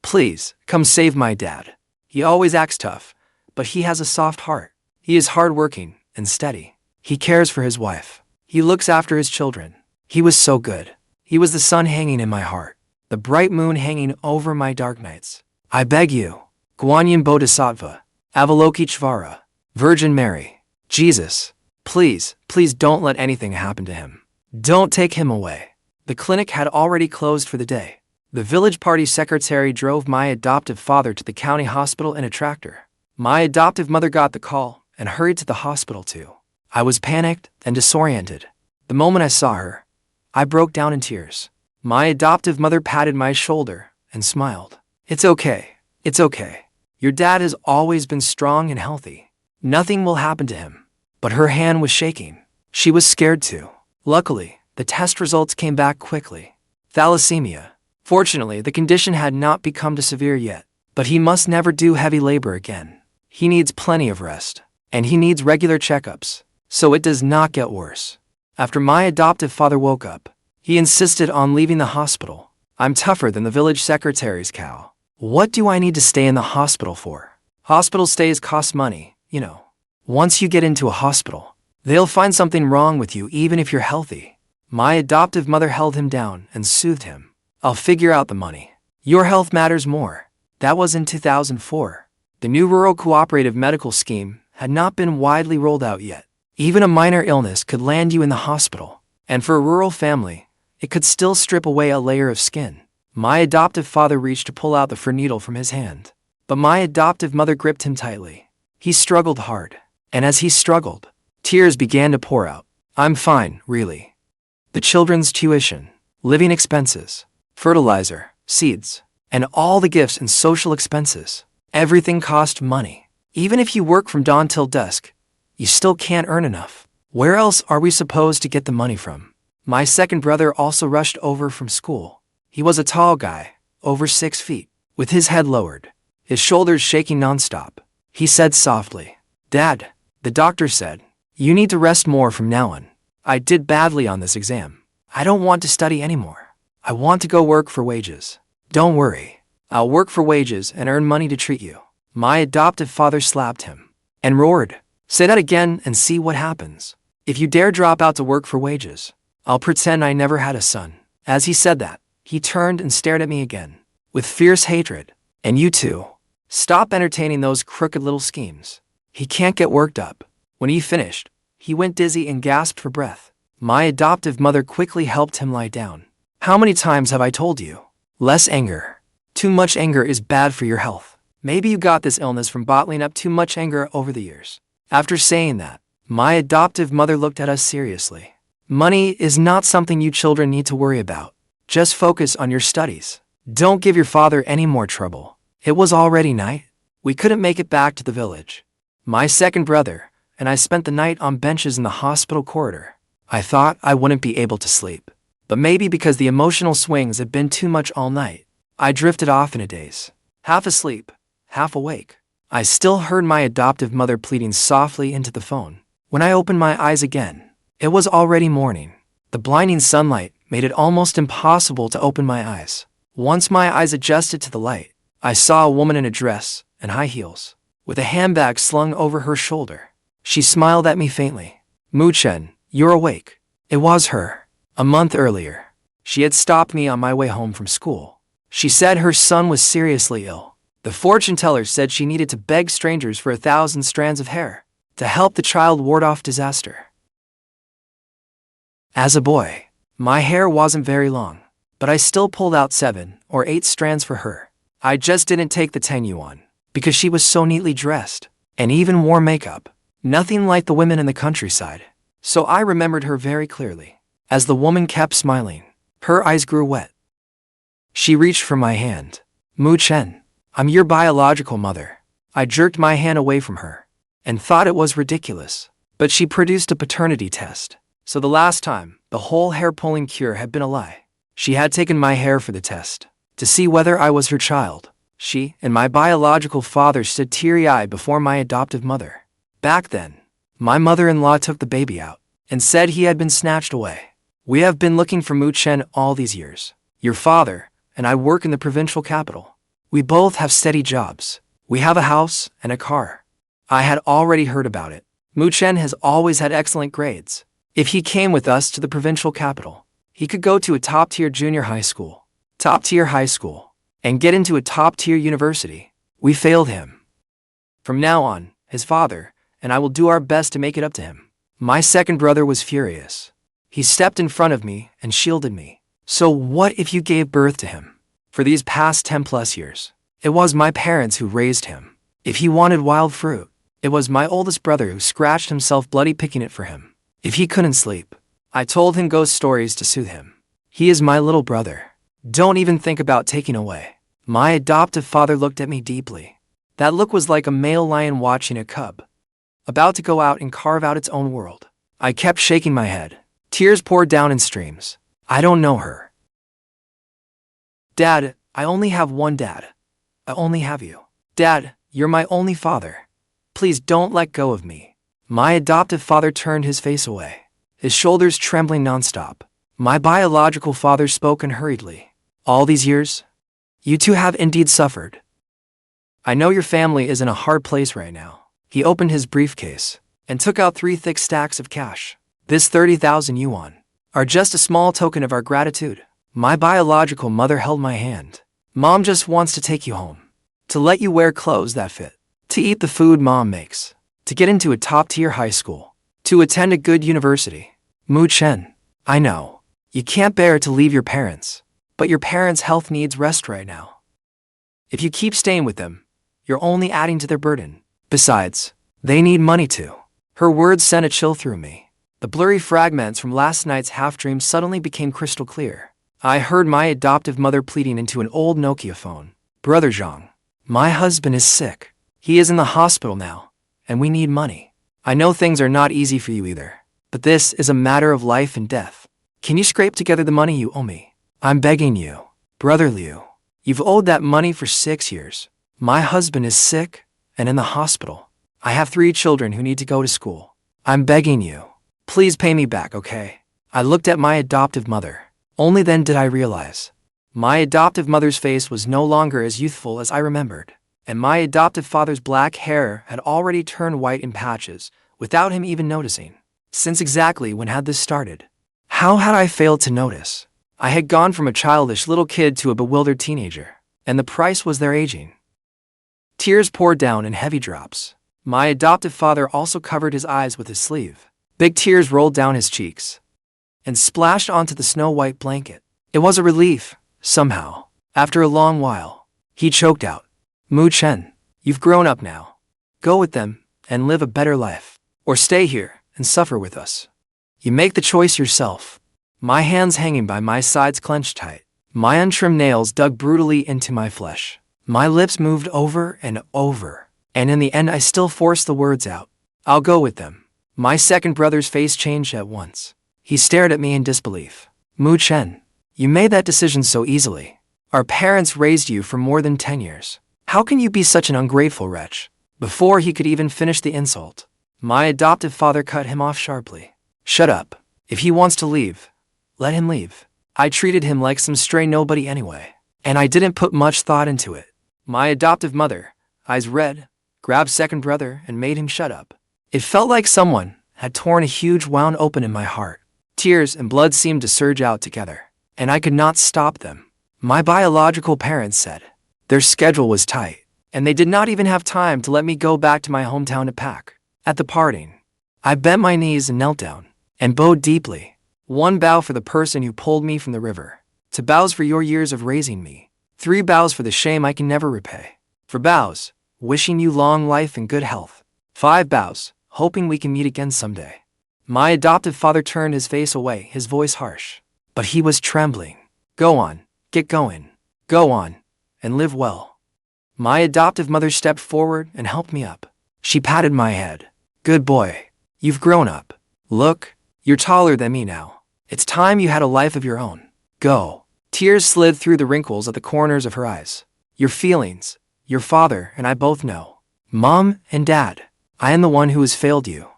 Please, come save my dad. He always acts tough, but he has a soft heart. He is hardworking and steady. He cares for his wife. He looks after his children. He was so good. He was the sun hanging in my heart, the bright moon hanging over my dark nights. I beg you, Guanyin Bodhisattva, Avalokiteshvara, Virgin Mary, Jesus, please, please don't let anything happen to him. Don't take him away." The clinic had already closed for the day. The village party secretary drove my adoptive father to the county hospital in a tractor. My adoptive mother got the call and hurried to the hospital too. I was panicked and disoriented. The moment I saw her, I broke down in tears. My adoptive mother patted my shoulder and smiled. "It's okay. It's okay. Your dad has always been strong and healthy. Nothing will happen to him." But her hand was shaking. She was scared too. Luckily, the test results came back quickly. Thalassemia. Fortunately, the condition had not become too severe yet, but he must never do heavy labor again. He needs plenty of rest, and he needs regular checkups, so it does not get worse. After my adoptive father woke up, he insisted on leaving the hospital. I'm tougher than the village secretary's cow. What do I need to stay in the hospital for? Hospital stays cost money, you know. Once you get into a hospital, they'll find something wrong with you even if you're healthy. My adoptive mother held him down and soothed him. I'll figure out the money. Your health matters more. That was in 2004. The new rural cooperative medical scheme had not been widely rolled out yet. Even a minor illness could land you in the hospital. And for a rural family, it could still strip away a layer of skin. My adoptive father reached to pull out the fur needle from his hand, but my adoptive mother gripped him tightly. He struggled hard, and as he struggled, tears began to pour out. I'm fine, really. The children's tuition, living expenses, fertilizer, seeds, and all the gifts and social expenses. Everything cost money. Even if you work from dawn till dusk, you still can't earn enough. Where else are we supposed to get the money from? My second brother also rushed over from school. He was a tall guy, over 6 feet, with his head lowered, his shoulders shaking nonstop. He said softly, "Dad, the doctor said, you need to rest more from now on. I did badly on this exam. I don't want to study anymore. I want to go work for wages." "Don't worry. I'll work for wages and earn money to treat you." My adoptive father slapped him and roared, "Say that again and see what happens. If you dare drop out to work for wages, I'll pretend I never had a son." As he said that, he turned and stared at me again, with fierce hatred. "And you too. Stop entertaining those crooked little schemes." He can't get worked up. When he finished, he went dizzy and gasped for breath. My adoptive mother quickly helped him lie down. "How many times have I told you? Less anger. Too much anger is bad for your health. Maybe you got this illness from bottling up too much anger over the years." After saying that, my adoptive mother looked at us seriously. "Money is not something you children need to worry about. Just focus on your studies. Don't give your father any more trouble." It was already night. We couldn't make it back to the village. My second brother and I spent the night on benches in the hospital corridor. I thought I wouldn't be able to sleep, but maybe because the emotional swings had been too much all night, I drifted off in a daze, half asleep, half awake. I still heard my adoptive mother pleading softly into the phone. When I opened my eyes again, it was already morning. The blinding sunlight made it almost impossible to open my eyes. Once my eyes adjusted to the light, I saw a woman in a dress and high heels, with a handbag slung over her shoulder. She smiled at me faintly. "Chen, you're awake." It was her. A month earlier, she had stopped me on my way home from school. She said her son was seriously ill. The fortune teller said she needed to beg strangers for 1,000 strands of hair to help the child ward off disaster. As a boy, my hair wasn't very long, but I still pulled out 7 or 8 strands for her. I just didn't take the Tsinghua because she was so neatly dressed and even wore makeup, nothing like the women in the countryside. So I remembered her very clearly. As the woman kept smiling, her eyes grew wet. She reached for my hand. "Chen, I'm your biological mother." I jerked my hand away from her and thought it was ridiculous, but she produced a paternity test. So the last time, the whole hair-pulling cure had been a lie. She had taken my hair for the test to see whether I was her child. She and my biological father stood teary-eyed before my adoptive mother. Back then, my mother-in-law took the baby out and said he had been snatched away. "We have been looking for Chen all these years. Your father and I work in the provincial capital. We both have steady jobs. We have a house and a car." I had already heard about it. Chen has always had excellent grades. If he came with us to the provincial capital, he could go to a top-tier junior high school, and get into a top-tier university. We failed him. From now on, his father and I will do our best to make it up to him. My second brother was furious. He stepped in front of me and shielded me. "So what if you gave birth to him? For these past 10+ years, it was my parents who raised him. If he wanted wild fruit, it was my oldest brother who scratched himself bloody picking it for him. If he couldn't sleep, I told him ghost stories to soothe him. He is my little brother. Don't even think about taking away." My adoptive father looked at me deeply. That look was like a male lion watching a cub, about to go out and carve out its own world. I kept shaking my head. Tears poured down in streams. "I don't know her. Dad, I only have one dad. I only have you. Dad, you're my only father. Please don't let go of me." My adoptive father turned his face away, his shoulders trembling nonstop. My biological father spoke hurriedly. All these years, you two have indeed suffered. I know your family is in a hard place right now. He opened his briefcase and took out 3 thick stacks of cash. This 30,000 yuan are just a small token of our gratitude. My biological mother held my hand. Mom just wants to take you home, to let you wear clothes that fit, to eat the food Mom makes, to get into a top-tier high school, to attend a good university. Chen, I know, you can't bear to leave your parents, but your parents' health needs rest right now. If you keep staying with them, you're only adding to their burden. Besides, they need money too. Her words sent a chill through me. The blurry fragments from last night's half-dream suddenly became crystal clear. I heard my adoptive mother pleading into an old Nokia phone. Brother Zhang, my husband is sick. He is in the hospital now, and we need money. I know things are not easy for you either, but this is a matter of life and death. Can you scrape together the money you owe me? I'm begging you. Brother Liu, you've owed that money for 6 years. My husband is sick and in the hospital. I have 3 children who need to go to school. I'm begging you. Please pay me back, okay? I looked at my adoptive mother. Only then did I realize. My adoptive mother's face was no longer as youthful as I remembered, and my adoptive father's black hair had already turned white in patches, without him even noticing. Since exactly when had this started? How had I failed to notice? I had gone from a childish little kid to a bewildered teenager, and the price was their aging. Tears poured down in heavy drops. My adoptive father also covered his eyes with his sleeve. Big tears rolled down his cheeks and splashed onto the snow-white blanket. It was a relief, somehow. After a long while, he choked out, Chen, you've grown up now. Go with them and live a better life, or stay here and suffer with us. You make the choice yourself. My hands hanging by my sides clenched tight. My untrimmed nails dug brutally into my flesh. My lips moved over and over, and in the end I still forced the words out. I'll go with them. My second brother's face changed at once. He stared at me in disbelief. Chen, you made that decision so easily. Our parents raised you for more than 10 years. How can you be such an ungrateful wretch? Before he could even finish the insult, my adoptive father cut him off sharply. Shut up. If he wants to leave, let him leave. I treated him like some stray nobody anyway, and I didn't put much thought into it. My adoptive mother, eyes red, grabbed second brother and made him shut up. It felt like someone had torn a huge wound open in my heart. Tears and blood seemed to surge out together, and I could not stop them. My biological parents said their schedule was tight, and they did not even have time to let me go back to my hometown to pack. At the parting, I bent my knees and knelt down, and bowed deeply. 1 bow for the person who pulled me from the river. 2 bows for your years of raising me. 3 bows for the shame I can never repay. 4 bows, wishing you long life and good health. 5 bows, hoping we can meet again someday. My adoptive father turned his face away, his voice harsh, but he was trembling. Go on, get going. Go on, and live well. My adoptive mother stepped forward and helped me up. She patted my head. Good boy, you've grown up. Look, you're taller than me now. It's time you had a life of your own. Go. Tears slid through the wrinkles at the corners of her eyes. Your feelings, your father and I both know. Mom and Dad, I am the one who has failed you.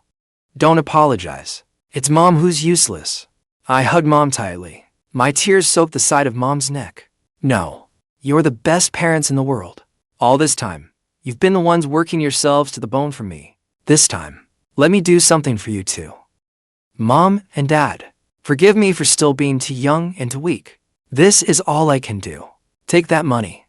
Don't apologize. It's Mom who's useless. I hugged Mom tightly. My tears soaked the side of Mom's neck. No, you're the best parents in the world. All this time, you've been the ones working yourselves to the bone for me. This time, let me do something for you too. Mom and Dad, forgive me for still being too young and too weak. This is all I can do. Take that money.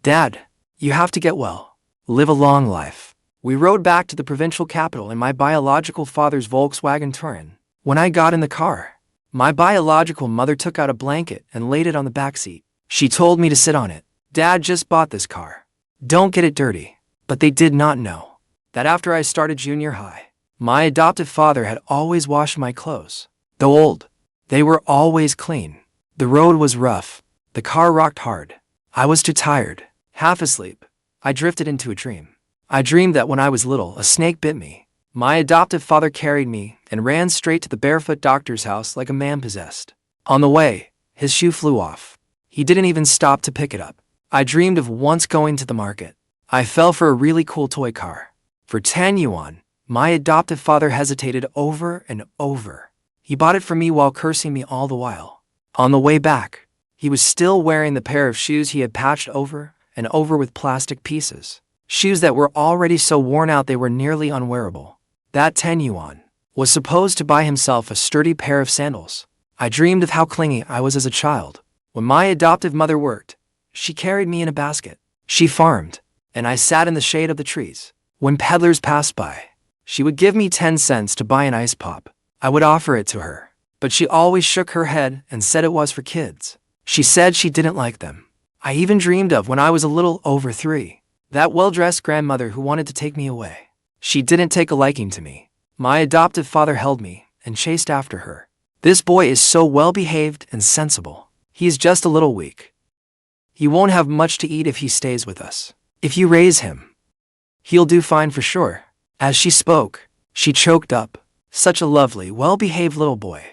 Dad, you have to get well. Live a long life. We rode back to the provincial capital in my biological father's Volkswagen Touran. When I got in the car, my biological mother took out a blanket and laid it on the back seat. She told me to sit on it. Dad just bought this car. Don't get it dirty. But they did not know that after I started junior high, my adoptive father had always washed my clothes. Though old, they were always clean. The road was rough. The car rocked hard. I was too tired. Half asleep, I drifted into a dream. I dreamed that when I was little, a snake bit me. My adoptive father carried me and ran straight to the barefoot doctor's house like a man possessed. On the way, his shoe flew off. He didn't even stop to pick it up. I dreamed of once going to the market. I fell for a really cool toy car. For 10 yuan, my adoptive father hesitated over and over. He bought it for me while cursing me all the while. On the way back, He was still wearing the pair of shoes he had patched over and over with plastic pieces. Shoes that were already so worn out they were nearly unwearable. That 10 yuan was supposed to buy himself a sturdy pair of sandals. I dreamed of how clingy I was as a child. When my adoptive mother worked, she carried me in a basket. She farmed, and I sat in the shade of the trees. When peddlers passed by, she would give me 10 cents to buy an ice pop. I would offer it to her, but she always shook her head and said it was for kids. She said she didn't like them. I even dreamed of, when I was a little over 3, that well-dressed grandmother who wanted to take me away. She didn't take a liking to me. My adoptive father held me and chased after her. This boy is so well-behaved and sensible. He is just a little weak. He won't have much to eat if he stays with us. If you raise him, he'll do fine for sure. As she spoke, she choked up. Such a lovely, well-behaved little boy.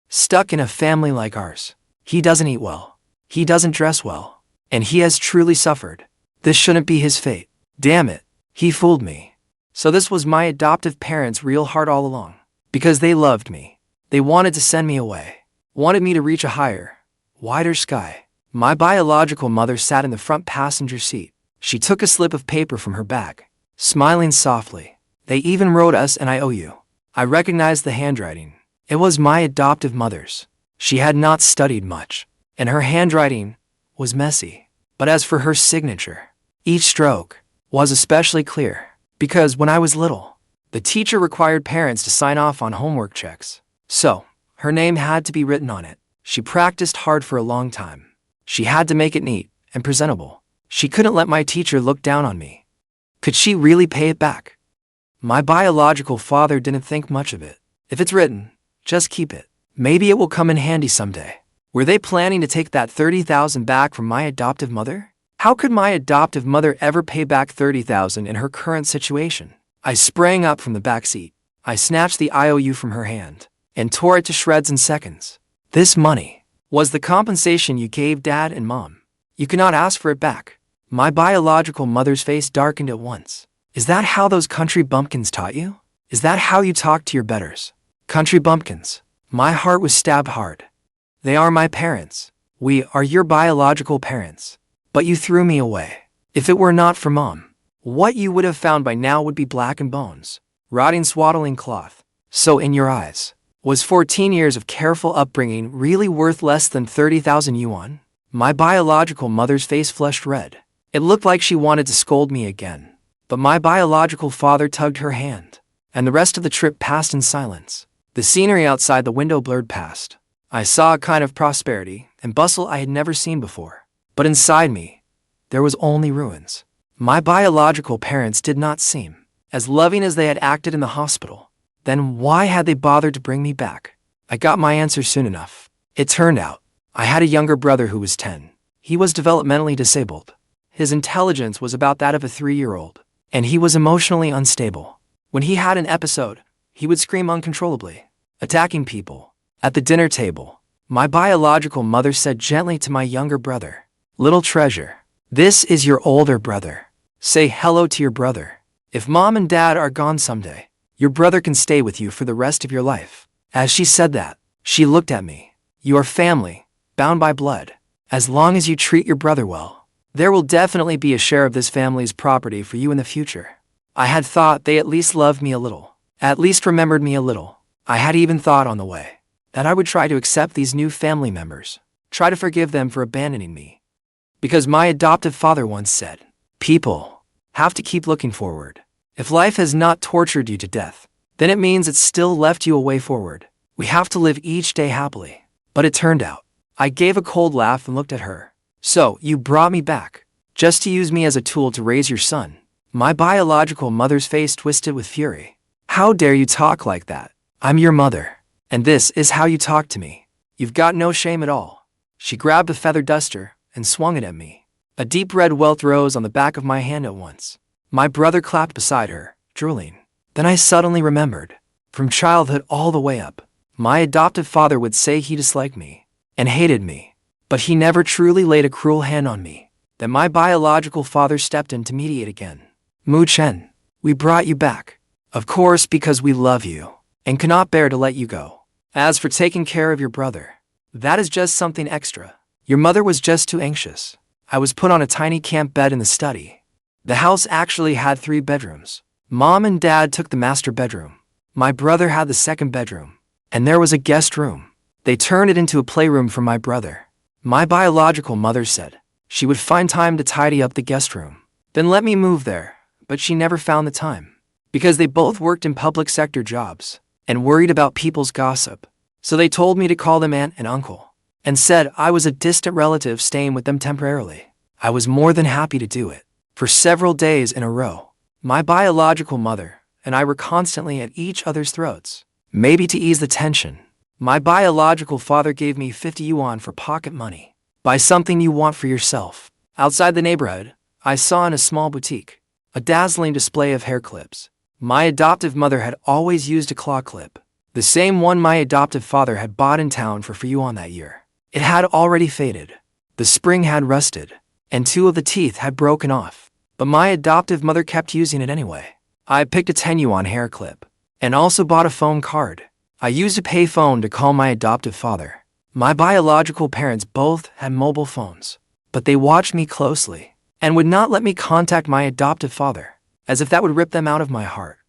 Stuck in a family like ours. He doesn't eat well. He doesn't dress well. And he has truly suffered. This shouldn't be his fate. Damn it. He fooled me. So this was my adoptive parents' real heart all along. Because they loved me. They wanted to send me away. Wanted me to reach a higher, wider sky. My biological mother sat in the front passenger seat. She took a slip of paper from her bag, smiling softly. They even wrote us an IOU. I recognized the handwriting. It was my adoptive mother's. She had not studied much, and her handwriting was messy. But as for her signature, each stroke was especially clear. Because when I was little, the teacher required parents to sign off on homework checks. So, her name had to be written on it. She practiced hard for a long time. She had to make it neat and presentable. She couldn't let my teacher look down on me. Could she really pay it back? My biological father didn't think much of it. If it's written, just keep it. Maybe it will come in handy someday. Were they planning to take that 30,000 back from my adoptive mother? How could my adoptive mother ever pay back 30,000 in her current situation? I sprang up from the back seat. I snatched the IOU from her hand and tore it to shreds in seconds. This money was the compensation you gave Dad and Mom. You cannot ask for it back. My biological mother's face darkened at once. Is that how those country bumpkins taught you? Is that how you talk to your betters? Country bumpkins. My heart was stabbed hard. They are my parents. We are your biological parents. But you threw me away. If it were not for Mom, what you would have found by now would be blackened bones, rotting swaddling cloth. So in your eyes, was 14 years of careful upbringing really worth less than 30,000 yuan? My biological mother's face flushed red. It looked like she wanted to scold me again. But my biological father tugged her hand, and the rest of the trip passed in silence. The scenery outside the window blurred past. I saw a kind of prosperity and bustle I had never seen before. But inside me, there was only ruins. My biological parents did not seem as loving as they had acted in the hospital. Then why had they bothered to bring me back? I got my answer soon enough. It turned out, I had a younger brother who was 10. He was developmentally disabled. His intelligence was about that of a 3-year-old, and he was emotionally unstable. When he had an episode, he would scream uncontrollably, attacking people. At the dinner table, my biological mother said gently to my younger brother, "Little treasure, this is your older brother. Say hello to your brother. If Mom and Dad are gone someday, your brother can stay with you for the rest of your life." As she said that, she looked at me. "You are family, bound by blood. As long as you treat your brother well, there will definitely be a share of this family's property for you in the future." I had thought they at least loved me a little, at least remembered me a little. I had even thought on the way that I would try to accept these new family members, try to forgive them for abandoning me. Because my adoptive father once said, people have to keep looking forward. If life has not tortured you to death, then it means it's still left you a way forward. We have to live each day happily. But it turned out, I gave a cold laugh and looked at her. "So, you brought me back, just to use me as a tool to raise your son?" My biological mother's face twisted with fury. "How dare you talk like that? I'm your mother, and this is how you talk to me. You've got no shame at all." She grabbed a feather duster and swung it at me. A deep red welt rose on the back of my hand at once. My brother clapped beside her, drooling. Then I suddenly remembered. From childhood all the way up, my adoptive father would say he disliked me and hated me, but he never truly laid a cruel hand on me. Then my biological father stepped in to mediate again. "Chen, we brought you back. Of course, because we love you and cannot bear to let you go. As for taking care of your brother, that is just something extra. Your mother was just too anxious. I was put on a tiny camp bed in the study. The house actually had 3 bedrooms. Mom and Dad took the master bedroom. My brother had the second bedroom. And there was a guest room. They turned it into a playroom for my brother. My biological mother said she would find time to tidy up the guest room, then let me move there, but she never found the time. Because they both worked in public sector jobs and worried about people's gossip. So they told me to call them aunt and uncle and said I was a distant relative staying with them temporarily. I was more than happy to do it. For several days in a row, my biological mother and I were constantly at each other's throats. Maybe to ease the tension, my biological father gave me 50 yuan for pocket money. Buy something you want for yourself. Outside the neighborhood, I saw in a small boutique a dazzling display of hair clips. My adoptive mother had always used a claw clip, the same one my adoptive father had bought in town for 4 yuan that year. It had already faded. The spring had rusted, and 2 of the teeth had broken off. But my adoptive mother kept using it anyway. I picked a 10 yuan hair clip, and also bought a phone card. I used a pay phone to call my adoptive father. My biological parents both had mobile phones, but they watched me closely and would not let me contact my adoptive father, as if that would rip them out of my heart.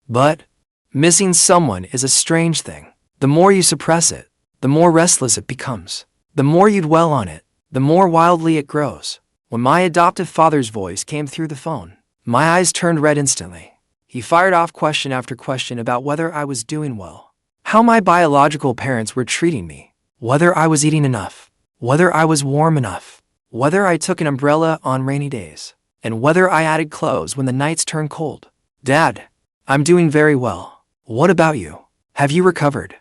But missing someone is a strange thing. The more you suppress it, the more restless it becomes. The more you dwell on it, the more wildly it grows. When my adoptive father's voice came through the phone, my eyes turned red instantly. He fired off question after question about whether I was doing well, how my biological parents were treating me, whether I was eating enough, whether I was warm enough, whether I took an umbrella on rainy days, and whether I added clothes when the nights turned cold. Dad, I'm doing very well. What about you? Have you recovered?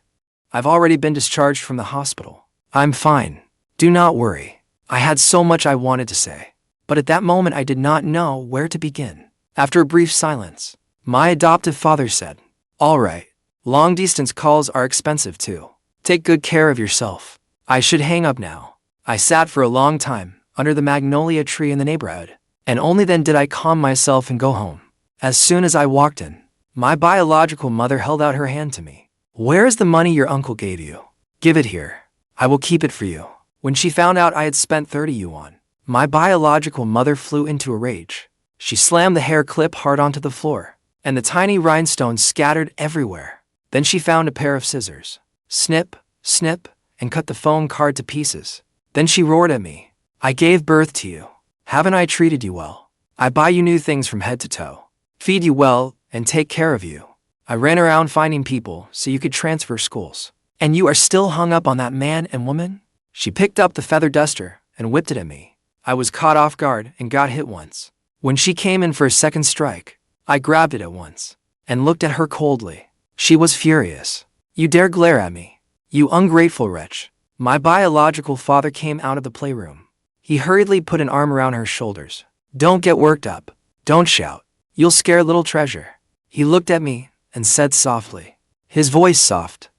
I've already been discharged from the hospital. I'm fine. Do not worry. I had so much I wanted to say, but at that moment I did not know where to begin. After a brief silence, my adoptive father said, "All right, long-distance calls are expensive too. Take good care of yourself. I should hang up now." I sat for a long time under the magnolia tree in the neighborhood, and only then did I calm myself and go home. As soon as I walked in, my biological mother held out her hand to me. "Where is the money your uncle gave you? Give it here. I will keep it for you." When she found out I had spent 30 yuan, my biological mother flew into a rage. She slammed the hair clip hard onto the floor, and the tiny rhinestones scattered everywhere. Then she found a pair of scissors. Snip, snip, and cut the phone card to pieces. Then she roared at me. "I gave birth to you. Haven't I treated you well? I buy you new things from head to toe, feed you well, and take care of you. I ran around finding people so you could transfer schools. And you are still hung up on that man and woman?" She picked up the feather duster and whipped it at me. I was caught off guard and got hit once. When she came in for a second strike, I grabbed it at once and looked at her coldly. She was furious. "You dare glare at me, you ungrateful wretch." My biological father came out of the playroom. He hurriedly put an arm around her shoulders. "Don't get worked up. Don't shout. You'll scare little treasure." He looked at me and said softly, his voice soft,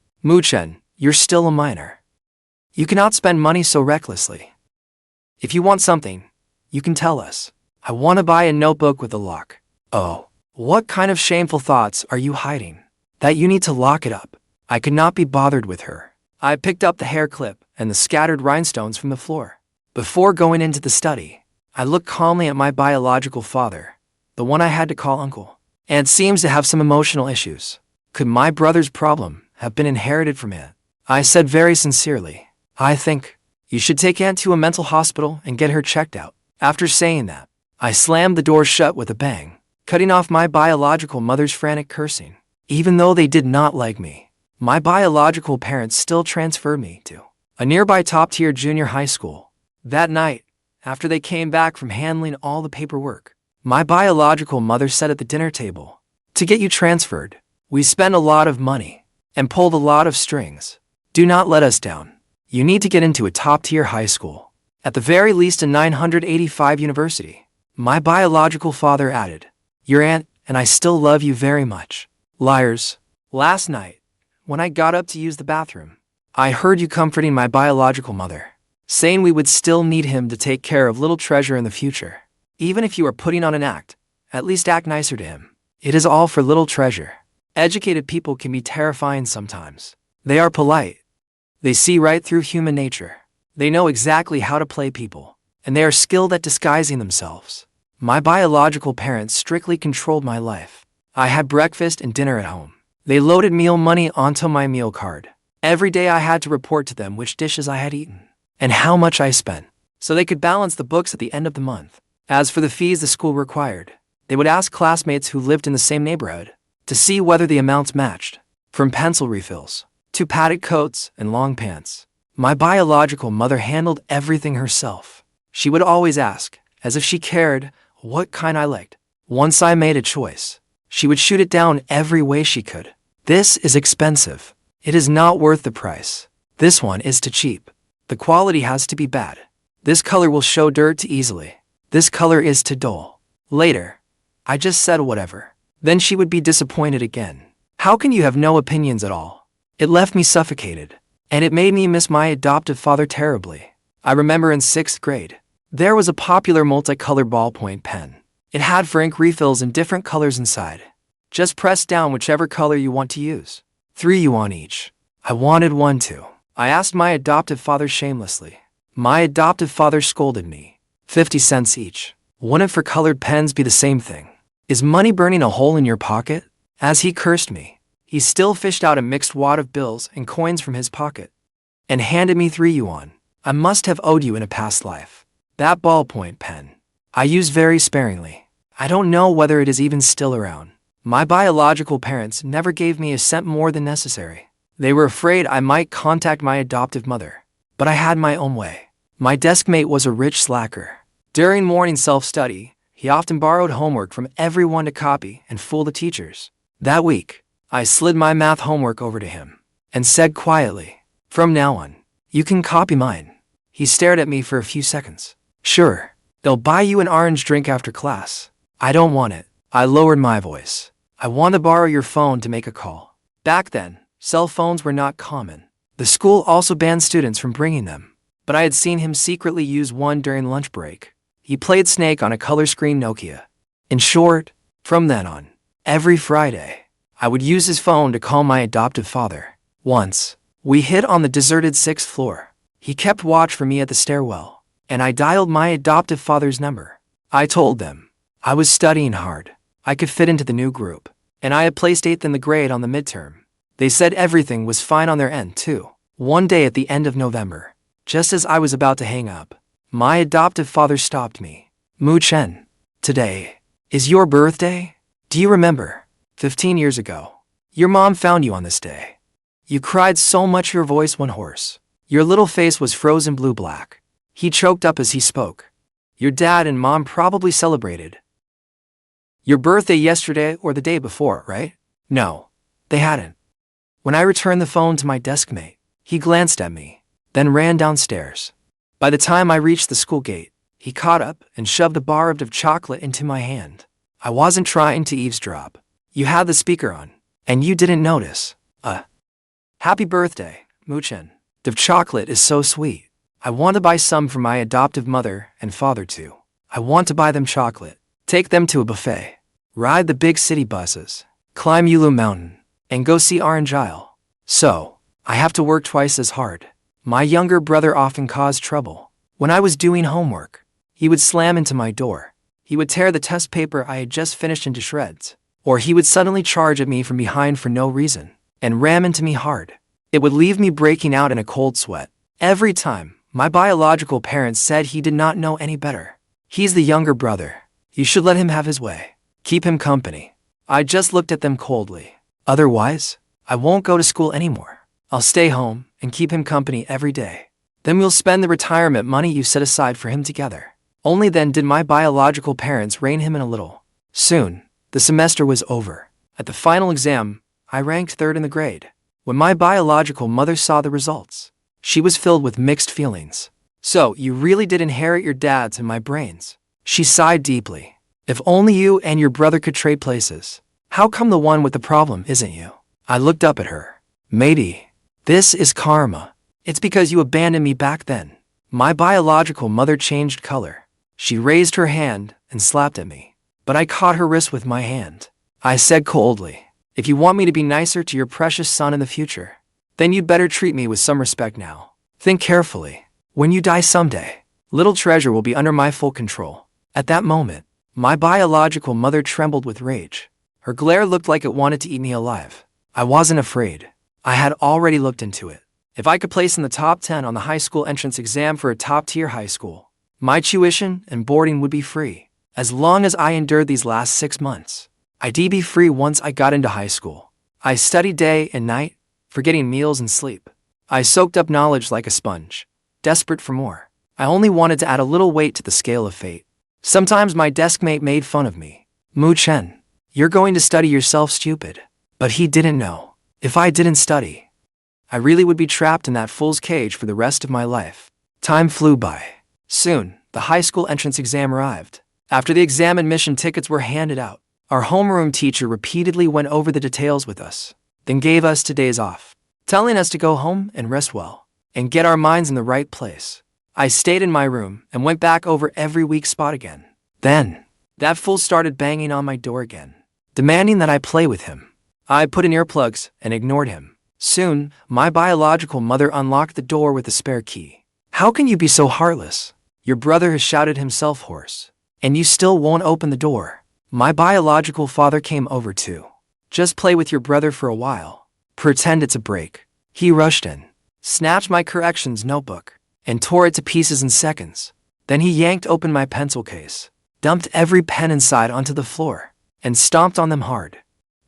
"Chen, you're still a minor. You cannot spend money so recklessly. If you want something, you can tell us. I want to buy a notebook with a lock." "Oh, what kind of shameful thoughts are you hiding? That you need to lock it up." I could not be bothered with her. I picked up the hair clip and the scattered rhinestones from the floor. Before going into the study, I looked calmly at my biological father, the one I had to call uncle. "Aunt seems to have some emotional issues. Could my brother's problem have been inherited from Aunt?" I said very sincerely, "I think you should take Aunt to a mental hospital and get her checked out." After saying that, I slammed the door shut with a bang, cutting off my biological mother's frantic cursing. Even though they did not like me, my biological parents still transferred me to a nearby top-tier junior high school. That night, after they came back from handling all the paperwork, my biological mother said at the dinner table, "To get you transferred, we spent a lot of money and pulled a lot of strings. Do not let us down. You need to get into a top-tier high school, at the very least a 985 university." My biological father added, "Your aunt and I still love you very much." Liars. Last night, when I got up to use the bathroom, I heard you comforting my biological mother, saying we would still need him to take care of little treasure in the future. Even if you are putting on an act, at least act nicer to him. It is all for little treasure. Educated people can be terrifying sometimes. They are polite. They see right through human nature. They know exactly how to play people, and they are skilled at disguising themselves. My biological parents strictly controlled my life. I had breakfast and dinner at home. They loaded meal money onto my meal card. Every day I had to report to them which dishes I had eaten and how much I spent, so they could balance the books at the end of the month. As for the fees the school required, they would ask classmates who lived in the same neighborhood to see whether the amounts matched, from pencil refills to padded coats and long pants. My biological mother handled everything herself. She would always ask, as if she cared, what kind I liked. Once I made a choice, she would shoot it down every way she could. This is expensive. It is not worth the price. This one is too cheap. The quality has to be bad. This color will show dirt too easily. This color is too dull. Later, I just said whatever. Then she would be disappointed again. How can you have no opinions at all? It left me suffocated, and it made me miss my adoptive father terribly. I remember in 6th grade, there was a popular multicolored ballpoint pen. It had for ink refills in different colors inside. Just press down whichever color you want to use. 3 yuan each. I wanted one too. I asked my adoptive father shamelessly. My adoptive father scolded me. 50 cents each. Wouldn't for colored pens be the same thing? Is money burning a hole in your pocket? As he cursed me, he still fished out a mixed wad of bills and coins from his pocket and handed me 3 yuan. I must have owed you in a past life. That ballpoint pen I used very sparingly. I don't know whether it is even still around. My biological parents never gave me a cent more than necessary. They were afraid I might contact my adoptive mother, but I had my own way. My deskmate was a rich slacker. During morning self-study, he often borrowed homework from everyone to copy and fool the teachers. That week, I slid my math homework over to him and said quietly, "From now on, you can copy mine." He stared at me for a few seconds. "Sure, they'll buy you an orange drink after class." "I don't want it." I lowered my voice. "I want to borrow your phone to make a call." Back then, cell phones were not common. The school also banned students from bringing them, but I had seen him secretly use one during lunch break. He played Snake on a color screen Nokia. In short, from then on, every Friday, I would use his phone to call my adoptive father. Once, we hid on the deserted 6th floor. He kept watch for me at the stairwell, and I dialed my adoptive father's number. I told them I was studying hard. I could fit into the new group, and I had placed 8th in the grade on the midterm. They said everything was fine on their end, too. One day at the end of November, just as I was about to hang up, my adoptive father stopped me. "Chen, today is your birthday? Do you remember? 15 years ago, your mom found you on this day. You cried so much your voice went hoarse. Your little face was frozen blue-black." He choked up as he spoke. "Your dad and mom probably celebrated your birthday yesterday or the day before, right?" "No, they hadn't." When I returned the phone to my deskmate, he glanced at me, then ran downstairs. By the time I reached the school gate, he caught up and shoved a bar of chocolate into my hand. I wasn't trying to eavesdrop. "You had the speaker on, and you didn't notice. Happy birthday, Chen. The chocolate is so sweet. I want to buy some for my adoptive mother and father too. I want to buy them chocolate, take them to a buffet, ride the big city buses, climb Yulu Mountain, and go see Orange Isle. So, I have to work twice as hard." My younger brother often caused trouble. When I was doing homework, he would slam into my door. He would tear the test paper I had just finished into shreds, or he would suddenly charge at me from behind for no reason and ram into me hard. It would leave me breaking out in a cold sweat. Every time, my biological parents said he did not know any better. "He's the younger brother. You should let him have his way. Keep him company." I just looked at them coldly. "Otherwise, I won't go to school anymore. I'll stay home and keep him company every day. Then we'll spend the retirement money you set aside for him together." Only then did my biological parents rein him in a little. Soon, the semester was over. At the final exam, I ranked 3rd in the grade. When my biological mother saw the results, she was filled with mixed feelings. "So, you really did inherit your dad's and my brains." She sighed deeply. "If only you and your brother could trade places. How come the one with the problem isn't you?" I looked up at her. "Maybe this is karma. It's because you abandoned me back then." My biological mother changed color. She raised her hand and slapped at me, but I caught her wrist with my hand. I said coldly, "If you want me to be nicer to your precious son in the future, then you'd better treat me with some respect now. Think carefully. When you die someday, little treasure will be under my full control. At that moment, my biological mother trembled with rage. Her glare looked like it wanted to eat me alive. I wasn't afraid. I had already looked into it. If I could place in the top 10 on the high school entrance exam for a top-tier high school, my tuition and boarding would be free. As long as I endured these last 6 months, I'd be free once I got into high school. I studied day and night, forgetting meals and sleep. I soaked up knowledge like a sponge, desperate for more. I only wanted to add a little weight to the scale of fate. Sometimes my deskmate made fun of me. Chen, you're going to study yourself, stupid. But he didn't know. If I didn't study, I really would be trapped in that fool's cage for the rest of my life. Time flew by. Soon, the high school entrance exam arrived. After the exam, admission tickets were handed out. Our homeroom teacher repeatedly went over the details with us, then gave us 2 days off, telling us to go home and rest well, and get our minds in the right place. I stayed in my room and went back over every weak spot again. Then, that fool started banging on my door again, demanding that I play with him. I put in earplugs and ignored him. Soon, my biological mother unlocked the door with a spare key. How can you be so heartless? Your brother has shouted himself hoarse, and you still won't open the door. My biological father came over too. Just play with your brother for a while. Pretend it's a break. He rushed in, snatched my corrections notebook, and tore it to pieces in seconds. Then he yanked open my pencil case, dumped every pen inside onto the floor, and stomped on them hard.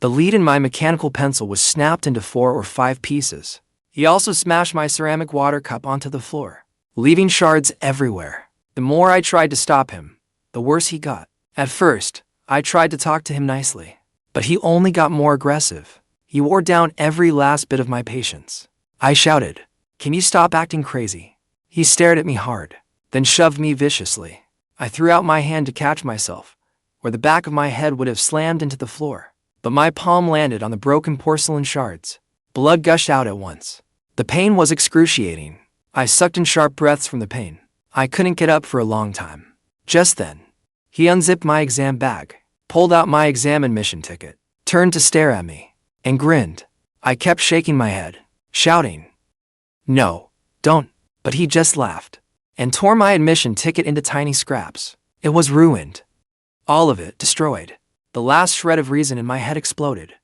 The lead in my mechanical pencil was snapped into 4 or 5 pieces. He also smashed my ceramic water cup onto the floor, leaving shards everywhere. The more I tried to stop him, the worse he got. At first, I tried to talk to him nicely, but he only got more aggressive. He wore down every last bit of my patience. I shouted, "Can you stop acting crazy?" He stared at me hard, then shoved me viciously. I threw out my hand to catch myself, or the back of my head would have slammed into the floor. But my palm landed on the broken porcelain shards. Blood gushed out at once. The pain was excruciating. I sucked in sharp breaths from the pain. I couldn't get up for a long time. Just then, he unzipped my exam bag, pulled out my exam admission ticket, turned to stare at me, and grinned. I kept shaking my head, shouting, "No, don't," but he just laughed, and tore my admission ticket into tiny scraps. It was ruined. All of it destroyed. The last shred of reason in my head exploded.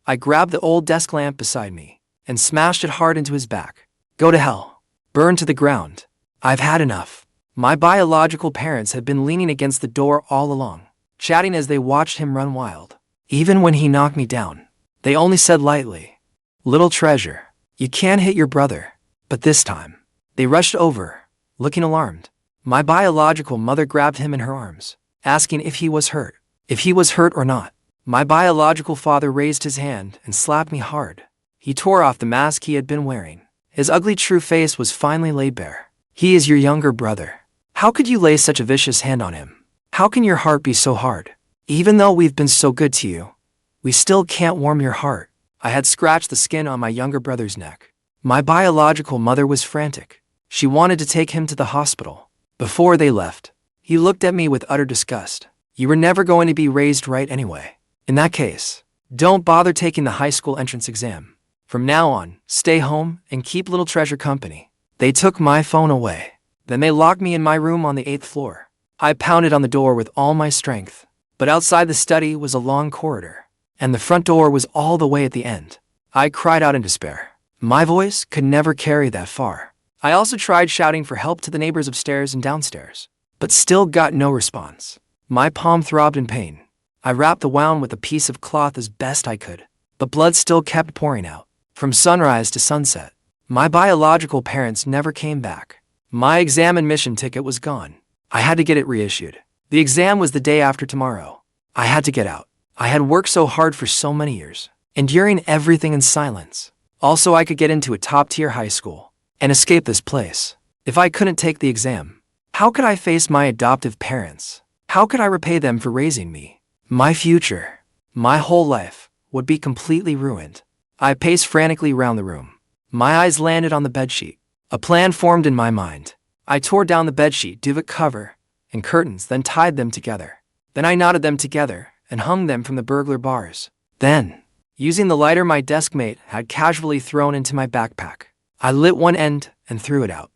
I grabbed the old desk lamp beside me and smashed it hard into his back. Go to hell. Burn to the ground. I've had enough. My biological parents had been leaning against the door all along, chatting as they watched him run wild. Even when he knocked me down, they only said lightly, "Little treasure, you can't hit your brother." But this time, they rushed over, looking alarmed. My biological mother grabbed him in her arms, asking if he was hurt. If he was hurt or not. My biological father raised his hand and slapped me hard. He tore off the mask he had been wearing. His ugly true face was finally laid bare. "He is your younger brother. How could you lay such a vicious hand on him? How can your heart be so hard? Even though we've been so good to you, we still can't warm your heart." I had scratched the skin on my younger brother's neck. My biological mother was frantic. She wanted to take him to the hospital. Before they left, he looked at me with utter disgust. "You were never going to be raised right anyway. In that case, don't bother taking the high school entrance exam. From now on, stay home and keep little treasure company." They took my phone away. Then they locked me in my room on the 8th floor. I pounded on the door with all my strength, but outside the study was a long corridor, and the front door was all the way at the end. I cried out in despair. My voice could never carry that far. I also tried shouting for help to the neighbors upstairs and downstairs, but still got no response. My palm throbbed in pain. I wrapped the wound with a piece of cloth as best I could, but blood still kept pouring out. From sunrise to sunset, my biological parents never came back. My exam admission ticket was gone. I had to get it reissued. The exam was the day after tomorrow. I had to get out. I had worked so hard for so many years, enduring everything in silence. Also, I could get into a top-tier high school and escape this place. If I couldn't take the exam, how could I face my adoptive parents? How could I repay them for raising me? My future, my whole life, would be completely ruined. I paced frantically around the room. My eyes landed on the bedsheet. A plan formed in my mind. I tore down the bedsheet, duvet cover, and curtains, then tied them together. Then I knotted them together and hung them from the burglar bars. Then, using the lighter my deskmate had casually thrown into my backpack, I lit one end and threw it out.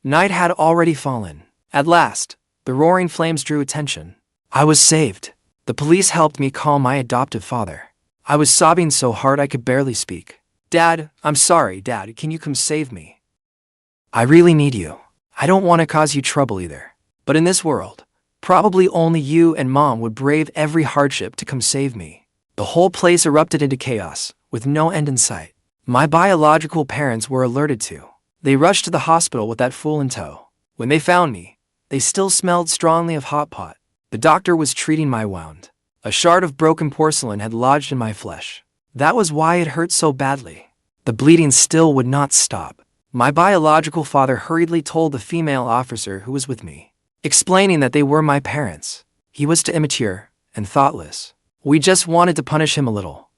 Night had already fallen. At last, the roaring flames drew attention. I was saved. The police helped me calm my adoptive father. I was sobbing so hard I could barely speak. Dad, I'm sorry, Dad, can you come save me? I really need you. I don't want to cause you trouble either. But in this world, probably only you and Mom would brave every hardship to come save me. The whole place erupted into chaos, with no end in sight. My biological parents were alerted to. They rushed to the hospital with that fool in tow. When they found me, they still smelled strongly of hot pot. The doctor was treating my wound. A shard of broken porcelain had lodged in my flesh. That was why it hurt so badly. The bleeding still would not stop. My biological father hurriedly told the female officer who was with me, explaining that they were my parents. He was too immature and thoughtless. We just wanted to punish him a little.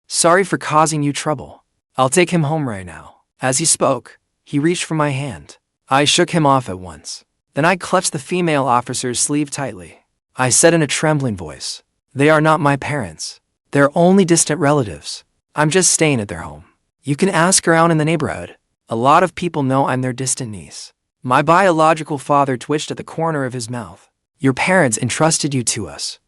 Sorry for causing you trouble. I'll take him home right now. As he spoke, he reached for my hand. I shook him off at once. Then I clutched the female officer's sleeve tightly. I said in a trembling voice, "They are not my parents. They're only distant relatives. I'm just staying at their home. You can ask around in the neighborhood. A lot of people know I'm their distant niece." My biological father twitched at the corner of his mouth. "Your parents entrusted you to us.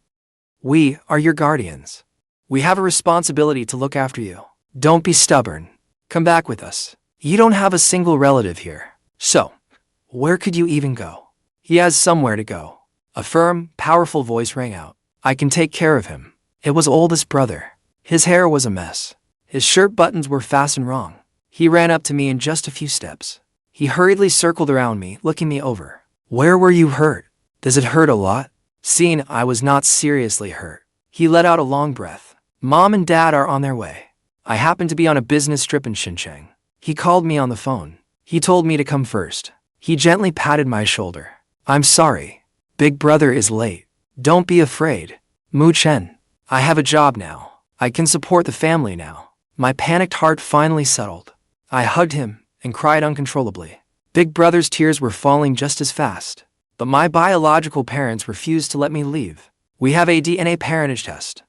We are your guardians. We have a responsibility to look after you. Don't be stubborn. Come back with us. You don't have a single relative here. So, where could you even go?" "He has somewhere to go." A firm, powerful voice rang out. "I can take care of him." It was oldest brother. His hair was a mess. His shirt buttons were fastened wrong. He ran up to me in just a few steps. He hurriedly circled around me, looking me over. "Where were you hurt? Does it hurt a lot?" Seeing I was not seriously hurt, he let out a long breath. "Mom and Dad are on their way. I happened to be on a business trip in Xinjiang." He called me on the phone. He told me to come first. He gently patted my shoulder. "I'm sorry. Big brother is late. Don't be afraid. Chen, I have a job now. I can support the family now." My panicked heart finally settled. I hugged him and cried uncontrollably. Big brother's tears were falling just as fast. But my biological parents refused to let me leave. "We have a DNA parentage test.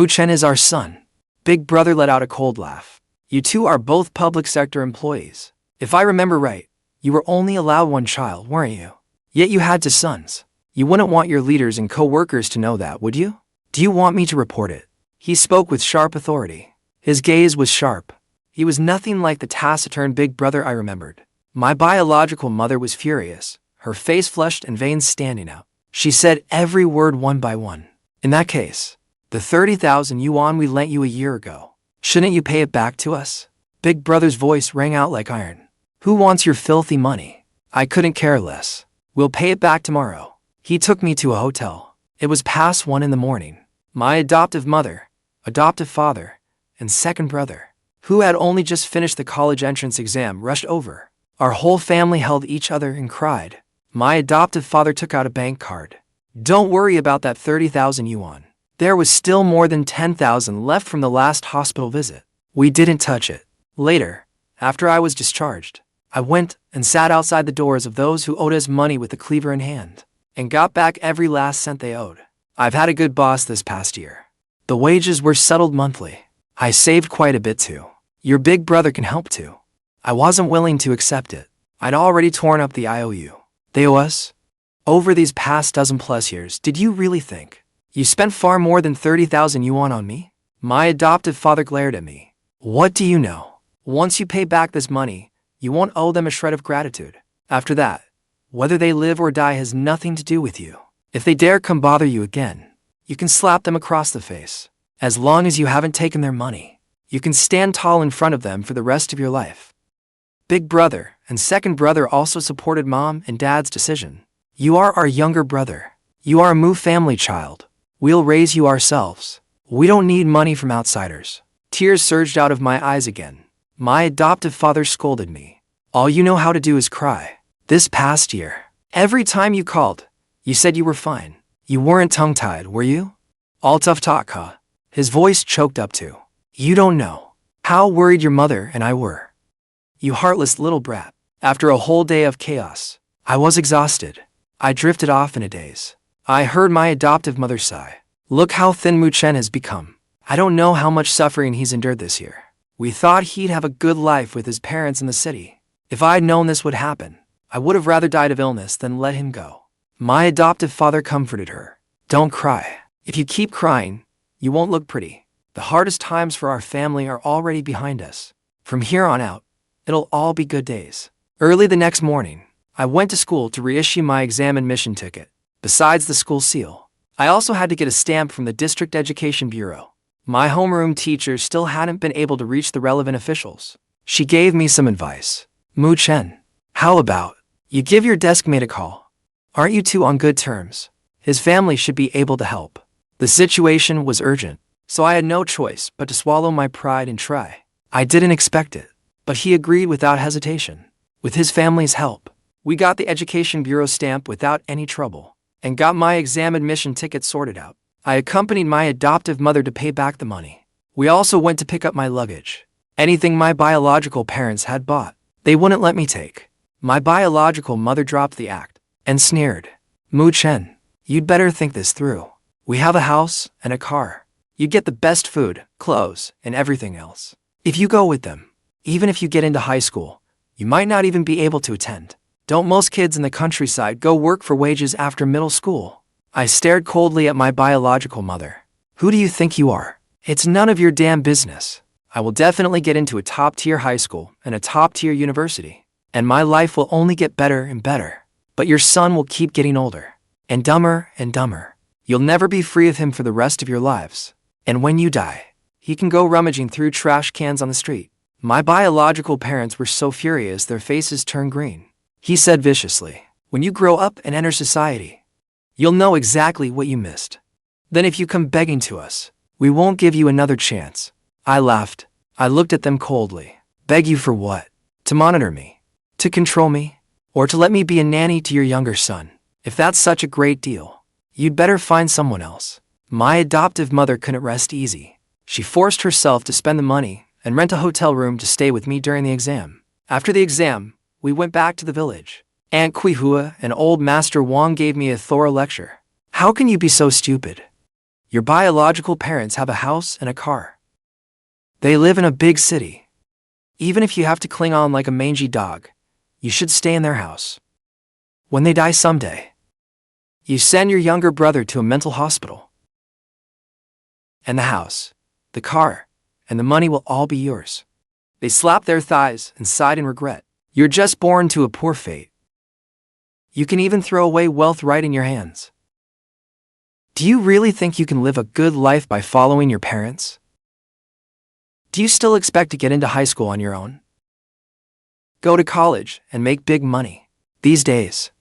Chen is our son." Big brother let out a cold laugh. "You two are both public sector employees. If I remember right, you were only allowed one child, weren't you? Yet you had two sons. You wouldn't want your leaders and co-workers to know that, would you? Do you want me to report it?" He spoke with sharp authority. His gaze was sharp. He was nothing like the taciturn big brother I remembered. My biological mother was furious, her face flushed and veins standing out. She said every word one by one. "In that case, the 30,000 yuan we lent you a year ago, shouldn't you pay it back to us?" Big brother's voice rang out like iron. "Who wants your filthy money? I couldn't care less. We'll pay it back tomorrow." He took me to a hotel. It was past 1 in the morning. My adoptive mother, adoptive father, and second brother, who had only just finished the college entrance exam, rushed over. Our whole family held each other and cried. My adoptive father took out a bank card. "Don't worry about that 30,000 yuan. There was still more than 10,000 left from the last hospital visit. We didn't touch it." Later, after I was discharged, I went and sat outside the doors of those who owed us money with the cleaver in hand, and got back every last cent they owed. I've had a good boss this past year. The wages were settled monthly. I saved quite a bit too. Your big brother can help too. I wasn't willing to accept it. I'd already torn up the IOU. They owe us? Over these past dozen-plus years, did you really think you spent far more than 30,000 yuan on me? My adoptive father glared at me. What do you know? Once you pay back this money, you won't owe them a shred of gratitude. After that, whether they live or die has nothing to do with you. If they dare come bother you again, you can slap them across the face. As long as you haven't taken their money, you can stand tall in front of them for the rest of your life. Big brother and second brother also supported mom and dad's decision. You are our younger brother. You are a Mu family child. We'll raise you ourselves. We don't need money from outsiders. Tears surged out of my eyes again. My adoptive father scolded me. All you know how to do is cry. This past year, every time you called, you said you were fine. You weren't tongue-tied, were you? All tough talk, huh? His voice choked up too. You don't know how worried your mother and I were. You heartless little brat. After a whole day of chaos, I was exhausted. I drifted off in a daze. I heard my adoptive mother sigh. Look how thin Chen has become. I don't know how much suffering he's endured this year. We thought he'd have a good life with his parents in the city. If I'd known this would happen, I would have rather died of illness than let him go. My adoptive father comforted her. Don't cry. If you keep crying, you won't look pretty. The hardest times for our family are already behind us. From here on out, it'll all be good days. Early the next morning, I went to school to reissue my exam admission ticket. Besides the school seal, I also had to get a stamp from the District Education Bureau. My homeroom teacher still hadn't been able to reach the relevant officials. She gave me some advice. Chen, how about you give your desk mate a call? Aren't you two on good terms? His family should be able to help. The situation was urgent, so I had no choice but to swallow my pride and try. I didn't expect it, but he agreed without hesitation. With his family's help, we got the Education Bureau stamp without any trouble and got my exam admission ticket sorted out. I accompanied my adoptive mother to pay back the money. We also went to pick up my luggage. Anything my biological parents had bought, they wouldn't let me take. My biological mother dropped the act and sneered. Chen, you'd better think this through. We have a house and a car. You get the best food, clothes, and everything else. If you go with them, even if you get into high school, you might not even be able to attend. Don't most kids in the countryside go work for wages after middle school? I stared coldly at my biological mother. Who do you think you are? It's none of your damn business. I will definitely get into a top-tier high school and a top-tier university, and my life will only get better and better. But your son will keep getting older, and dumber and dumber. You'll never be free of him for the rest of your lives. And when you die, he can go rummaging through trash cans on the street. My biological parents were so furious their faces turned green. He said viciously, when you grow up and enter society, you'll know exactly what you missed. Then if you come begging to us, we won't give you another chance. I laughed. I looked at them coldly. Beg you for what? To monitor me? To control me? Or to let me be a nanny to your younger son? If that's such a great deal, you'd better find someone else. My adoptive mother couldn't rest easy. She forced herself to spend the money and rent a hotel room to stay with me during the exam. After the exam, we went back to the village. Aunt Tsinghua and old Master Wang gave me a thorough lecture. How can you be so stupid? Your biological parents have a house and a car. They live in a big city. Even if you have to cling on like a mangy dog, you should stay in their house. When they die someday, you send your younger brother to a mental hospital. And the house, the car, and the money will all be yours. They slapped their thighs and sighed in regret. You're just born to a poor fate. You can even throw away wealth right in your hands. Do you really think you can live a good life by following your parents? Do you still expect to get into high school on your own? Go to college and make big money. These days,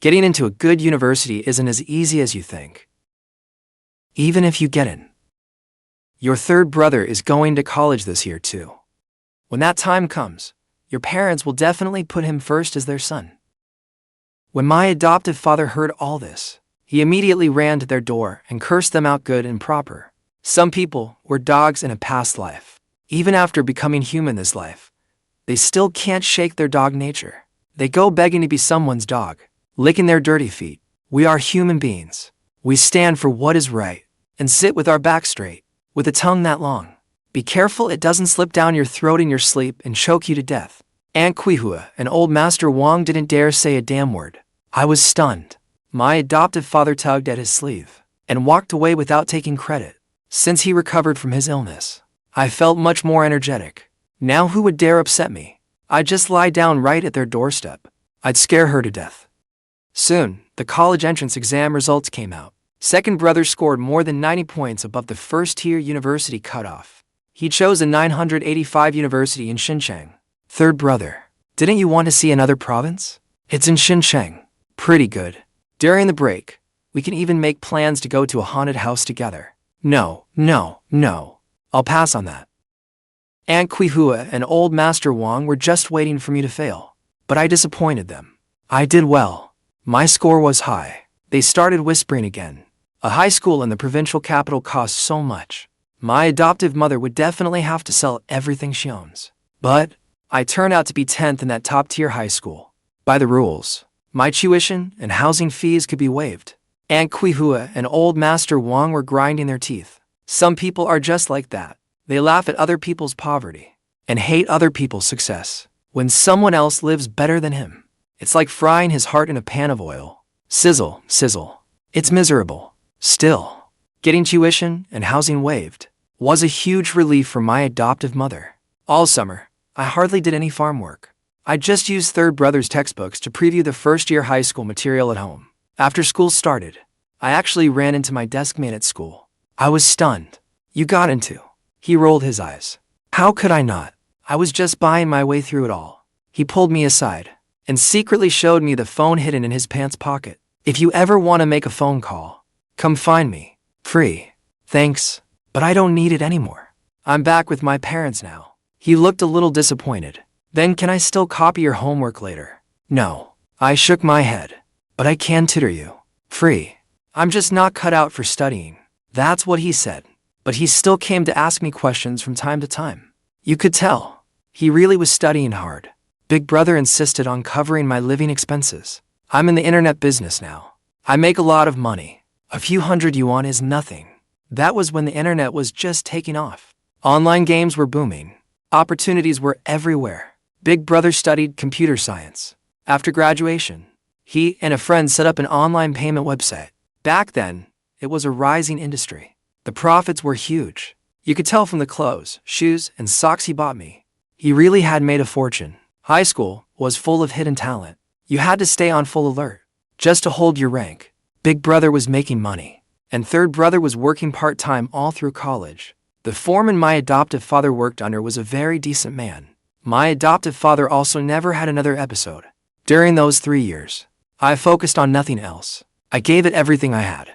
getting into a good university isn't as easy as you think. Even if you get in. Your third brother is going to college this year too. When that time comes, your parents will definitely put him first as their son. When my adoptive father heard all this, he immediately ran to their door and cursed them out good and proper. Some people were dogs in a past life. Even after becoming human this life, they still can't shake their dog nature. They go begging to be someone's dog, licking their dirty feet. We are human beings. We stand for what is right and sit with our back straight, with a tongue that long. Be careful it doesn't slip down your throat in your sleep and choke you to death. Aunt Tsinghua and old Master Wang didn't dare say a damn word. I was stunned. My adoptive father tugged at his sleeve and walked away without taking credit. Since he recovered from his illness, I felt much more energetic. Now who would dare upset me? I'd just lie down right at their doorstep. I'd scare her to death. Soon, the college entrance exam results came out. Second brother scored more than 90 points above the first-tier university cutoff. He chose a 985 university in Xinjiang. Third brother, didn't you want to see another province? It's in Xinjiang. Pretty good. During the break, we can even make plans to go to a haunted house together. No. I'll pass on that. Aunt Tsinghua and old Master Wang were just waiting for me to fail, but I disappointed them. I did well. My score was high. They started whispering again. A high school in the provincial capital costs so much. My adoptive mother would definitely have to sell everything she owns. But I turned out to be 10th in that top-tier high school. By the rules, my tuition and housing fees could be waived. Aunt Tsinghua and old Master Wang were grinding their teeth. Some people are just like that. They laugh at other people's poverty and hate other people's success when someone else lives better than him. It's like frying his heart in a pan of oil. Sizzle, sizzle. It's miserable. Still, getting tuition and housing waived was a huge relief for my adoptive mother. All summer, I hardly did any farm work. I just used third brother's textbooks to preview the first-year high school material at home. After school started, I actually ran into my desk mate at school. I was stunned. "You got into?" He rolled his eyes. How could I not? I was just buying my way through it all. He pulled me aside and secretly showed me the phone hidden in his pants pocket. "If you ever want to make a phone call, come find me. Free." "Thanks, but I don't need it anymore. I'm back with my parents now." He looked a little disappointed. "Then can I still copy your homework later?" "No." I shook my head. "But I can tutor you. Free." "I'm just not cut out for studying." That's what he said. But he still came to ask me questions from time to time. You could tell he really was studying hard. Big brother insisted on covering my living expenses. I'm in the internet business now. I make a lot of money. A few hundred yuan is nothing. That was when the internet was just taking off. Online games were booming. Opportunities were everywhere. Big brother studied computer science. After graduation, he and a friend set up an online payment website. Back then, it was a rising industry. The profits were huge. You could tell from the clothes, shoes, and socks he bought me. He really had made a fortune. High school was full of hidden talent. You had to stay on full alert just to hold your rank. Big brother was making money, and third brother was working part-time all through college. The foreman my adoptive father worked under was a very decent man. My adoptive father also never had another episode. During those 3 years, I focused on nothing else. I gave it everything I had.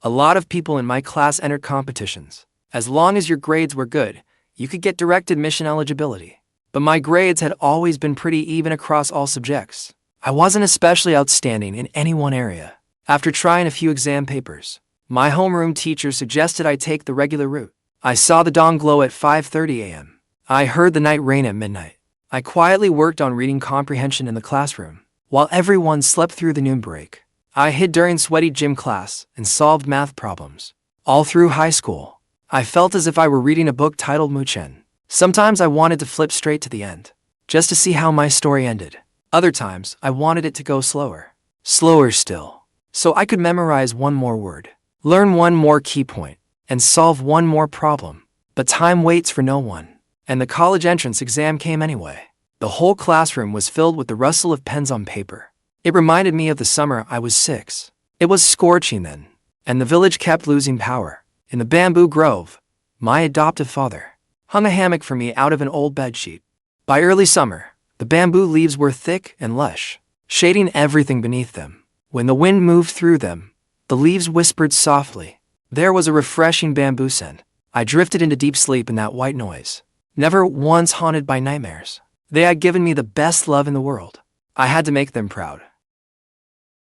A lot of people in my class entered competitions. As long as your grades were good, you could get direct admission eligibility. But my grades had always been pretty even across all subjects. I wasn't especially outstanding in any one area. After trying a few exam papers, my homeroom teacher suggested I take the regular route. I saw the dawn glow at 5:30 a.m. I heard the night rain at midnight. I quietly worked on reading comprehension in the classroom, while everyone slept through the noon break. I hid during sweaty gym class and solved math problems. All through high school, I felt as if I were reading a book titled Chen. Sometimes I wanted to flip straight to the end, just to see how my story ended. Other times, I wanted it to go slower. Slower still, so I could memorize one more word, learn one more key point, and solve one more problem. But time waits for no one, and the college entrance exam came anyway. The whole classroom was filled with the rustle of pens on paper. It reminded me of the summer I was 6. It was scorching then, and the village kept losing power. In the bamboo grove, my adoptive father hung a hammock for me out of an old bedsheet. By early summer, the bamboo leaves were thick and lush, shading everything beneath them. When the wind moved through them, the leaves whispered softly. There was a refreshing bamboo scent. I drifted into deep sleep in that white noise, never once haunted by nightmares. They had given me the best love in the world. I had to make them proud.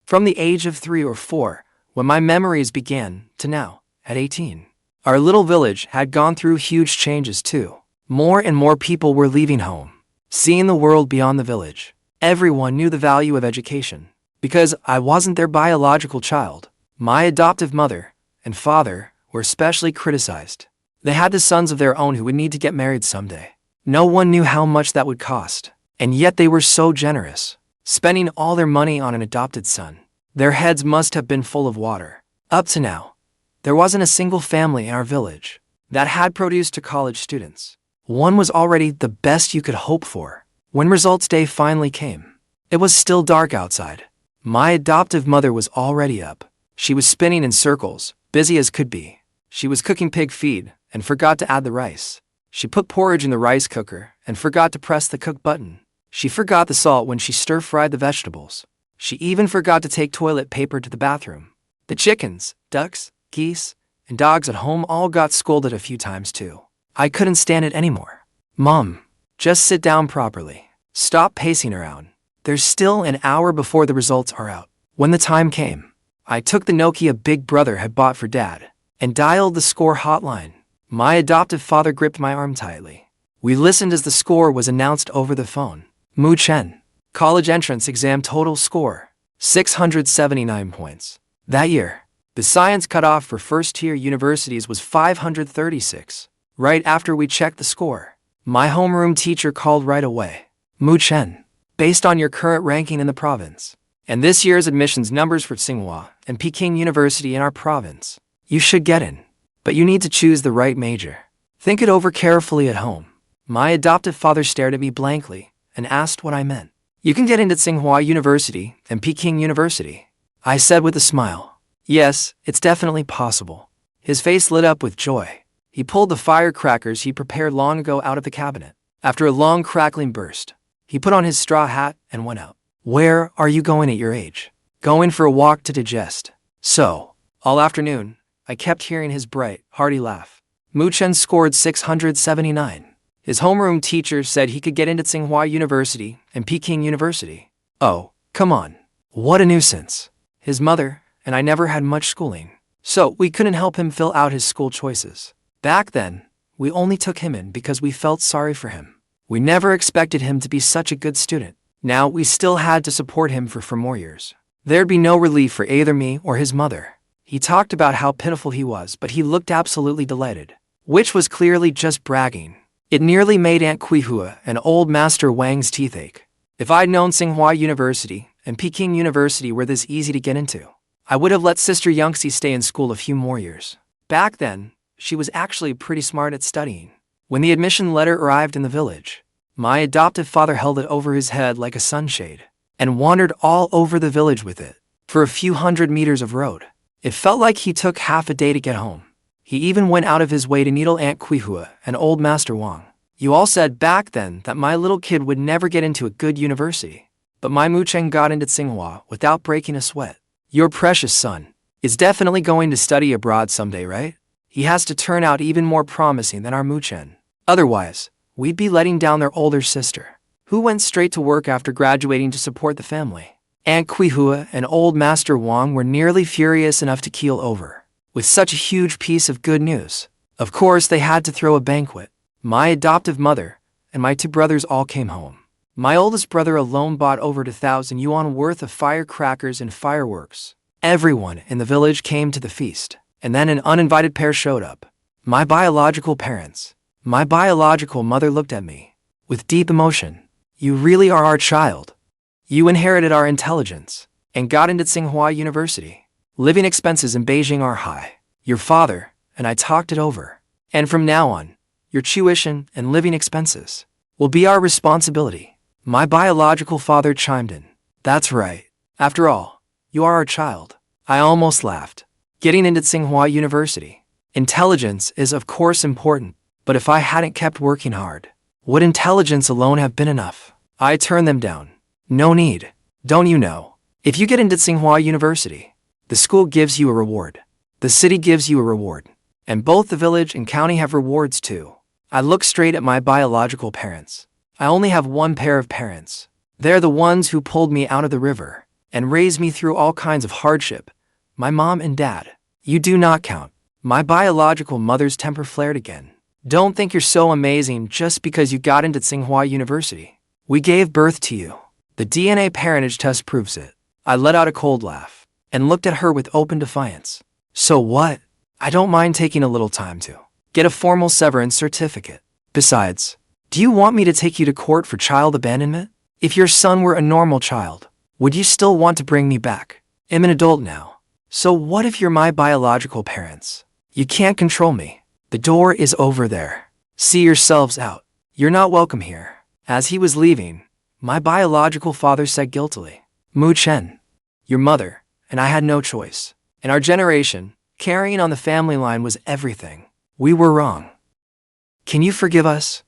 From the age of 3 or 4, when my memories began, to now, at 18. Our little village had gone through huge changes too. More and more people were leaving home, seeing the world beyond the village. Everyone knew the value of education. Because I wasn't their biological child, my adoptive mother and father were especially criticized. They had the sons of their own who would need to get married someday. No one knew how much that would cost, and yet they were so generous, spending all their money on an adopted son. Their heads must have been full of water. Up to now, there wasn't a single family in our village that had produced to college students. One was already the best you could hope for. When results day finally came, it was still dark outside. My adoptive mother was already up. She was spinning in circles, busy as could be. She was cooking pig feed and forgot to add the rice. She put porridge in the rice cooker and forgot to press the cook button. She forgot the salt when she stir-fried the vegetables. She even forgot to take toilet paper to the bathroom. The chickens, ducks, geese, and dogs at home all got scolded a few times too. I couldn't stand it anymore. Mom, just sit down properly. Stop pacing around. There's still an hour before the results are out. When the time came, I took the Nokia Big Brother had bought for Dad and dialed the score hotline. My adoptive father gripped my arm tightly. We listened as the score was announced over the phone. Chen. College entrance exam total score, 679 points. That year, the science cutoff for first-tier universities was 536. Right after we checked the score, my homeroom teacher called right away. Chen. based on your current ranking in the province, and this year's admissions numbers for Tsinghua and Peking University in our province. You should get in, but you need to choose the right major. Think it over carefully at home. My adoptive father stared at me blankly and asked what I meant. You can get into Tsinghua University and Peking University, I said with a smile. Yes, it's definitely possible. His face lit up with joy. He pulled the firecrackers he prepared long ago out of the cabinet. After a long crackling burst, he put on his straw hat and went out. Where are you going at your age? Going for a walk to digest. So, all afternoon, I kept hearing his bright, hearty laugh. Chen scored 679. His homeroom teacher said he could get into Tsinghua University and Peking University. Oh, come on. What a nuisance. His mother and I never had much schooling, so we couldn't help him fill out his school choices. Back then, we only took him in because we felt sorry for him. We never expected him to be such a good student. Now we still had to support him for more years. There'd be no relief for either me or his mother. He talked about how pitiful he was, but he looked absolutely delighted, which was clearly just bragging. It nearly made Aunt Tsinghua and old Master Wang's teeth ache. If I'd known Tsinghua University and Peking University were this easy to get into, I would have let Sister Yangxi stay in school a few more years. Back then, she was actually pretty smart at studying. When the admission letter arrived in the village, my adoptive father held it over his head like a sunshade and wandered all over the village with it for a few hundred meters of road. It felt like he took half a day to get home. He even went out of his way to needle Aunt Tsinghua and old Master Wang. You all said back then that my little kid would never get into a good university, but my Chen got into Tsinghua without breaking a sweat. Your precious son is definitely going to study abroad someday, right? He has to turn out even more promising than our Chen. Otherwise, we'd be letting down their older sister, who went straight to work after graduating to support the family. Aunt Tsinghua and old Master Wang were nearly furious enough to keel over with such a huge piece of good news. Of course, they had to throw a banquet. My adoptive mother and my two brothers all came home. My oldest brother alone bought over 2,000 yuan worth of firecrackers and fireworks. Everyone in the village came to the feast, and then an uninvited pair showed up. My biological parents. My biological mother looked at me with deep emotion. You really are our child. You inherited our intelligence and got into Tsinghua University. Living expenses in Beijing are high. Your father and I talked it over, and from now on, your tuition and living expenses will be our responsibility. My biological father chimed in. That's right. After all, you are our child. I almost laughed. Getting into Tsinghua University. Intelligence is of course important, but if I hadn't kept working hard, would intelligence alone have been enough? I turned them down. No need. Don't you know? If you get into Tsinghua University, the school gives you a reward. The city gives you a reward. And both the village and county have rewards too. I looked straight at my biological parents. I only have one pair of parents. They're the ones who pulled me out of the river and raised me through all kinds of hardship. My mom and dad. You do not count. My biological mother's temper flared again. Don't think you're so amazing just because you got into Tsinghua University. We gave birth to you. The DNA parentage test proves it. I let out a cold laugh and looked at her with open defiance. So what? I don't mind taking a little time to get a formal severance certificate. Besides, do you want me to take you to court for child abandonment? If your son were a normal child, would you still want to bring me back? I'm an adult now. So what if you're my biological parents? You can't control me. The door is over there. See yourselves out. You're not welcome here. As he was leaving, my biological father said guiltily, Chen, your mother and I had no choice. In our generation, carrying on the family line was everything. We were wrong. Can you forgive us?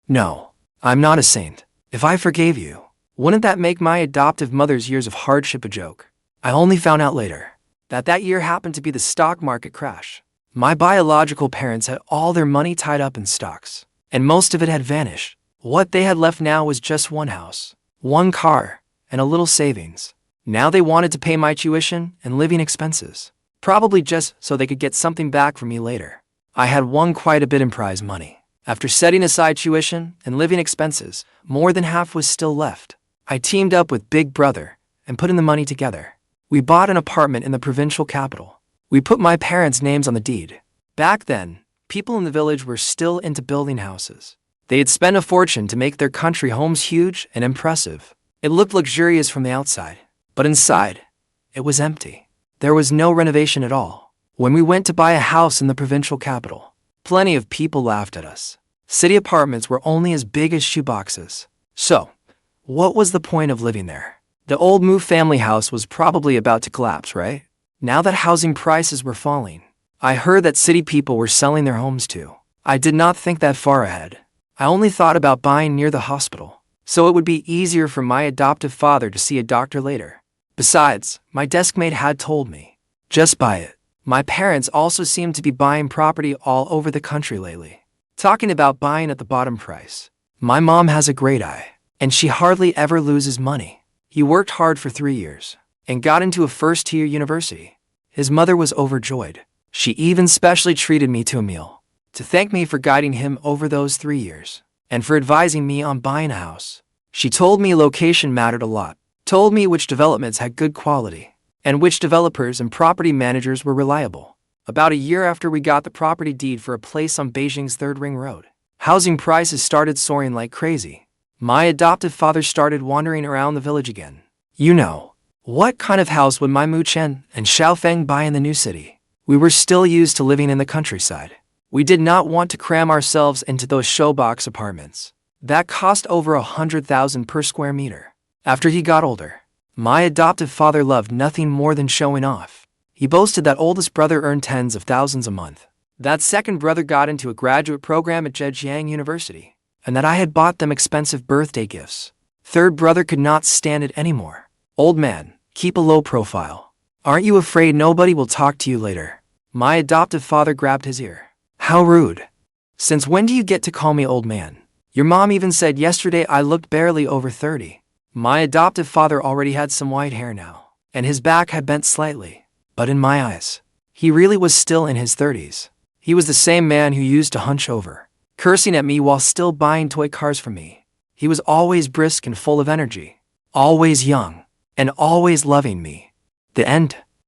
No, I'm not a saint. If I forgave you, wouldn't that make my adoptive mother's years of hardship a joke? I only found out later that year happened to be the stock market crash. My biological parents had all their money tied up in stocks, and most of it had vanished. What they had left now was just one house, one car, and a little savings. Now they wanted to pay my tuition and living expenses, probably just so they could get something back from me later. I had won quite a bit in prize money. After setting aside tuition and living expenses, more than half was still left. I teamed up with Big Brother and put in the money together. We bought an apartment in the provincial capital. We put my parents' names on the deed. Back then, people in the village were still into building houses. They had spent a fortune to make their country homes huge and impressive. It looked luxurious from the outside, but inside, it was empty. There was no renovation at all. When we went to buy a house in the provincial capital, plenty of people laughed at us. City apartments were only as big as shoeboxes. So, what was the point of living there? The old Mu family house was probably about to collapse, right? Now that housing prices were falling, I heard that city people were selling their homes too. I did not think that far ahead. I only thought about buying near the hospital, so it would be easier for my adoptive father to see a doctor later. Besides, my deskmate had told me, just buy it. My parents also seemed to be buying property all over the country lately. Talking about buying at the bottom price. My mom has a great eye, and she hardly ever loses money. He worked hard for 3 years and got into a first-tier university. His mother was overjoyed. She even specially treated me to a meal to thank me for guiding him over those 3 years and for advising me on buying a house. She told me location mattered a lot, told me which developments had good quality and which developers and property managers were reliable. About a year after we got the property deed for a place on Beijing's 3rd Ring Road, housing prices started soaring like crazy. My adoptive father started wandering around the village again. You know, what kind of house would my Mu Chen and Xiaofeng buy in the new city? We were still used to living in the countryside. We did not want to cram ourselves into those showbox apartments that cost over 100,000 per square meter. After he got older, my adoptive father loved nothing more than showing off. He boasted that oldest brother earned tens of thousands a month, that second brother got into a graduate program at Zhejiang University, and that I had bought them expensive birthday gifts. Third brother could not stand it anymore. Old man, keep a low profile. Aren't you afraid nobody will talk to you later? My adoptive father grabbed his ear. How rude. Since when do you get to call me old man? Your mom even said yesterday I looked barely over 30. My adoptive father already had some white hair now, and his back had bent slightly. But in my eyes, he really was still in his 30s. He was the same man who used to hunch over, cursing at me while still buying toy cars for me. He was always brisk and full of energy, always young, and always loving me. The end.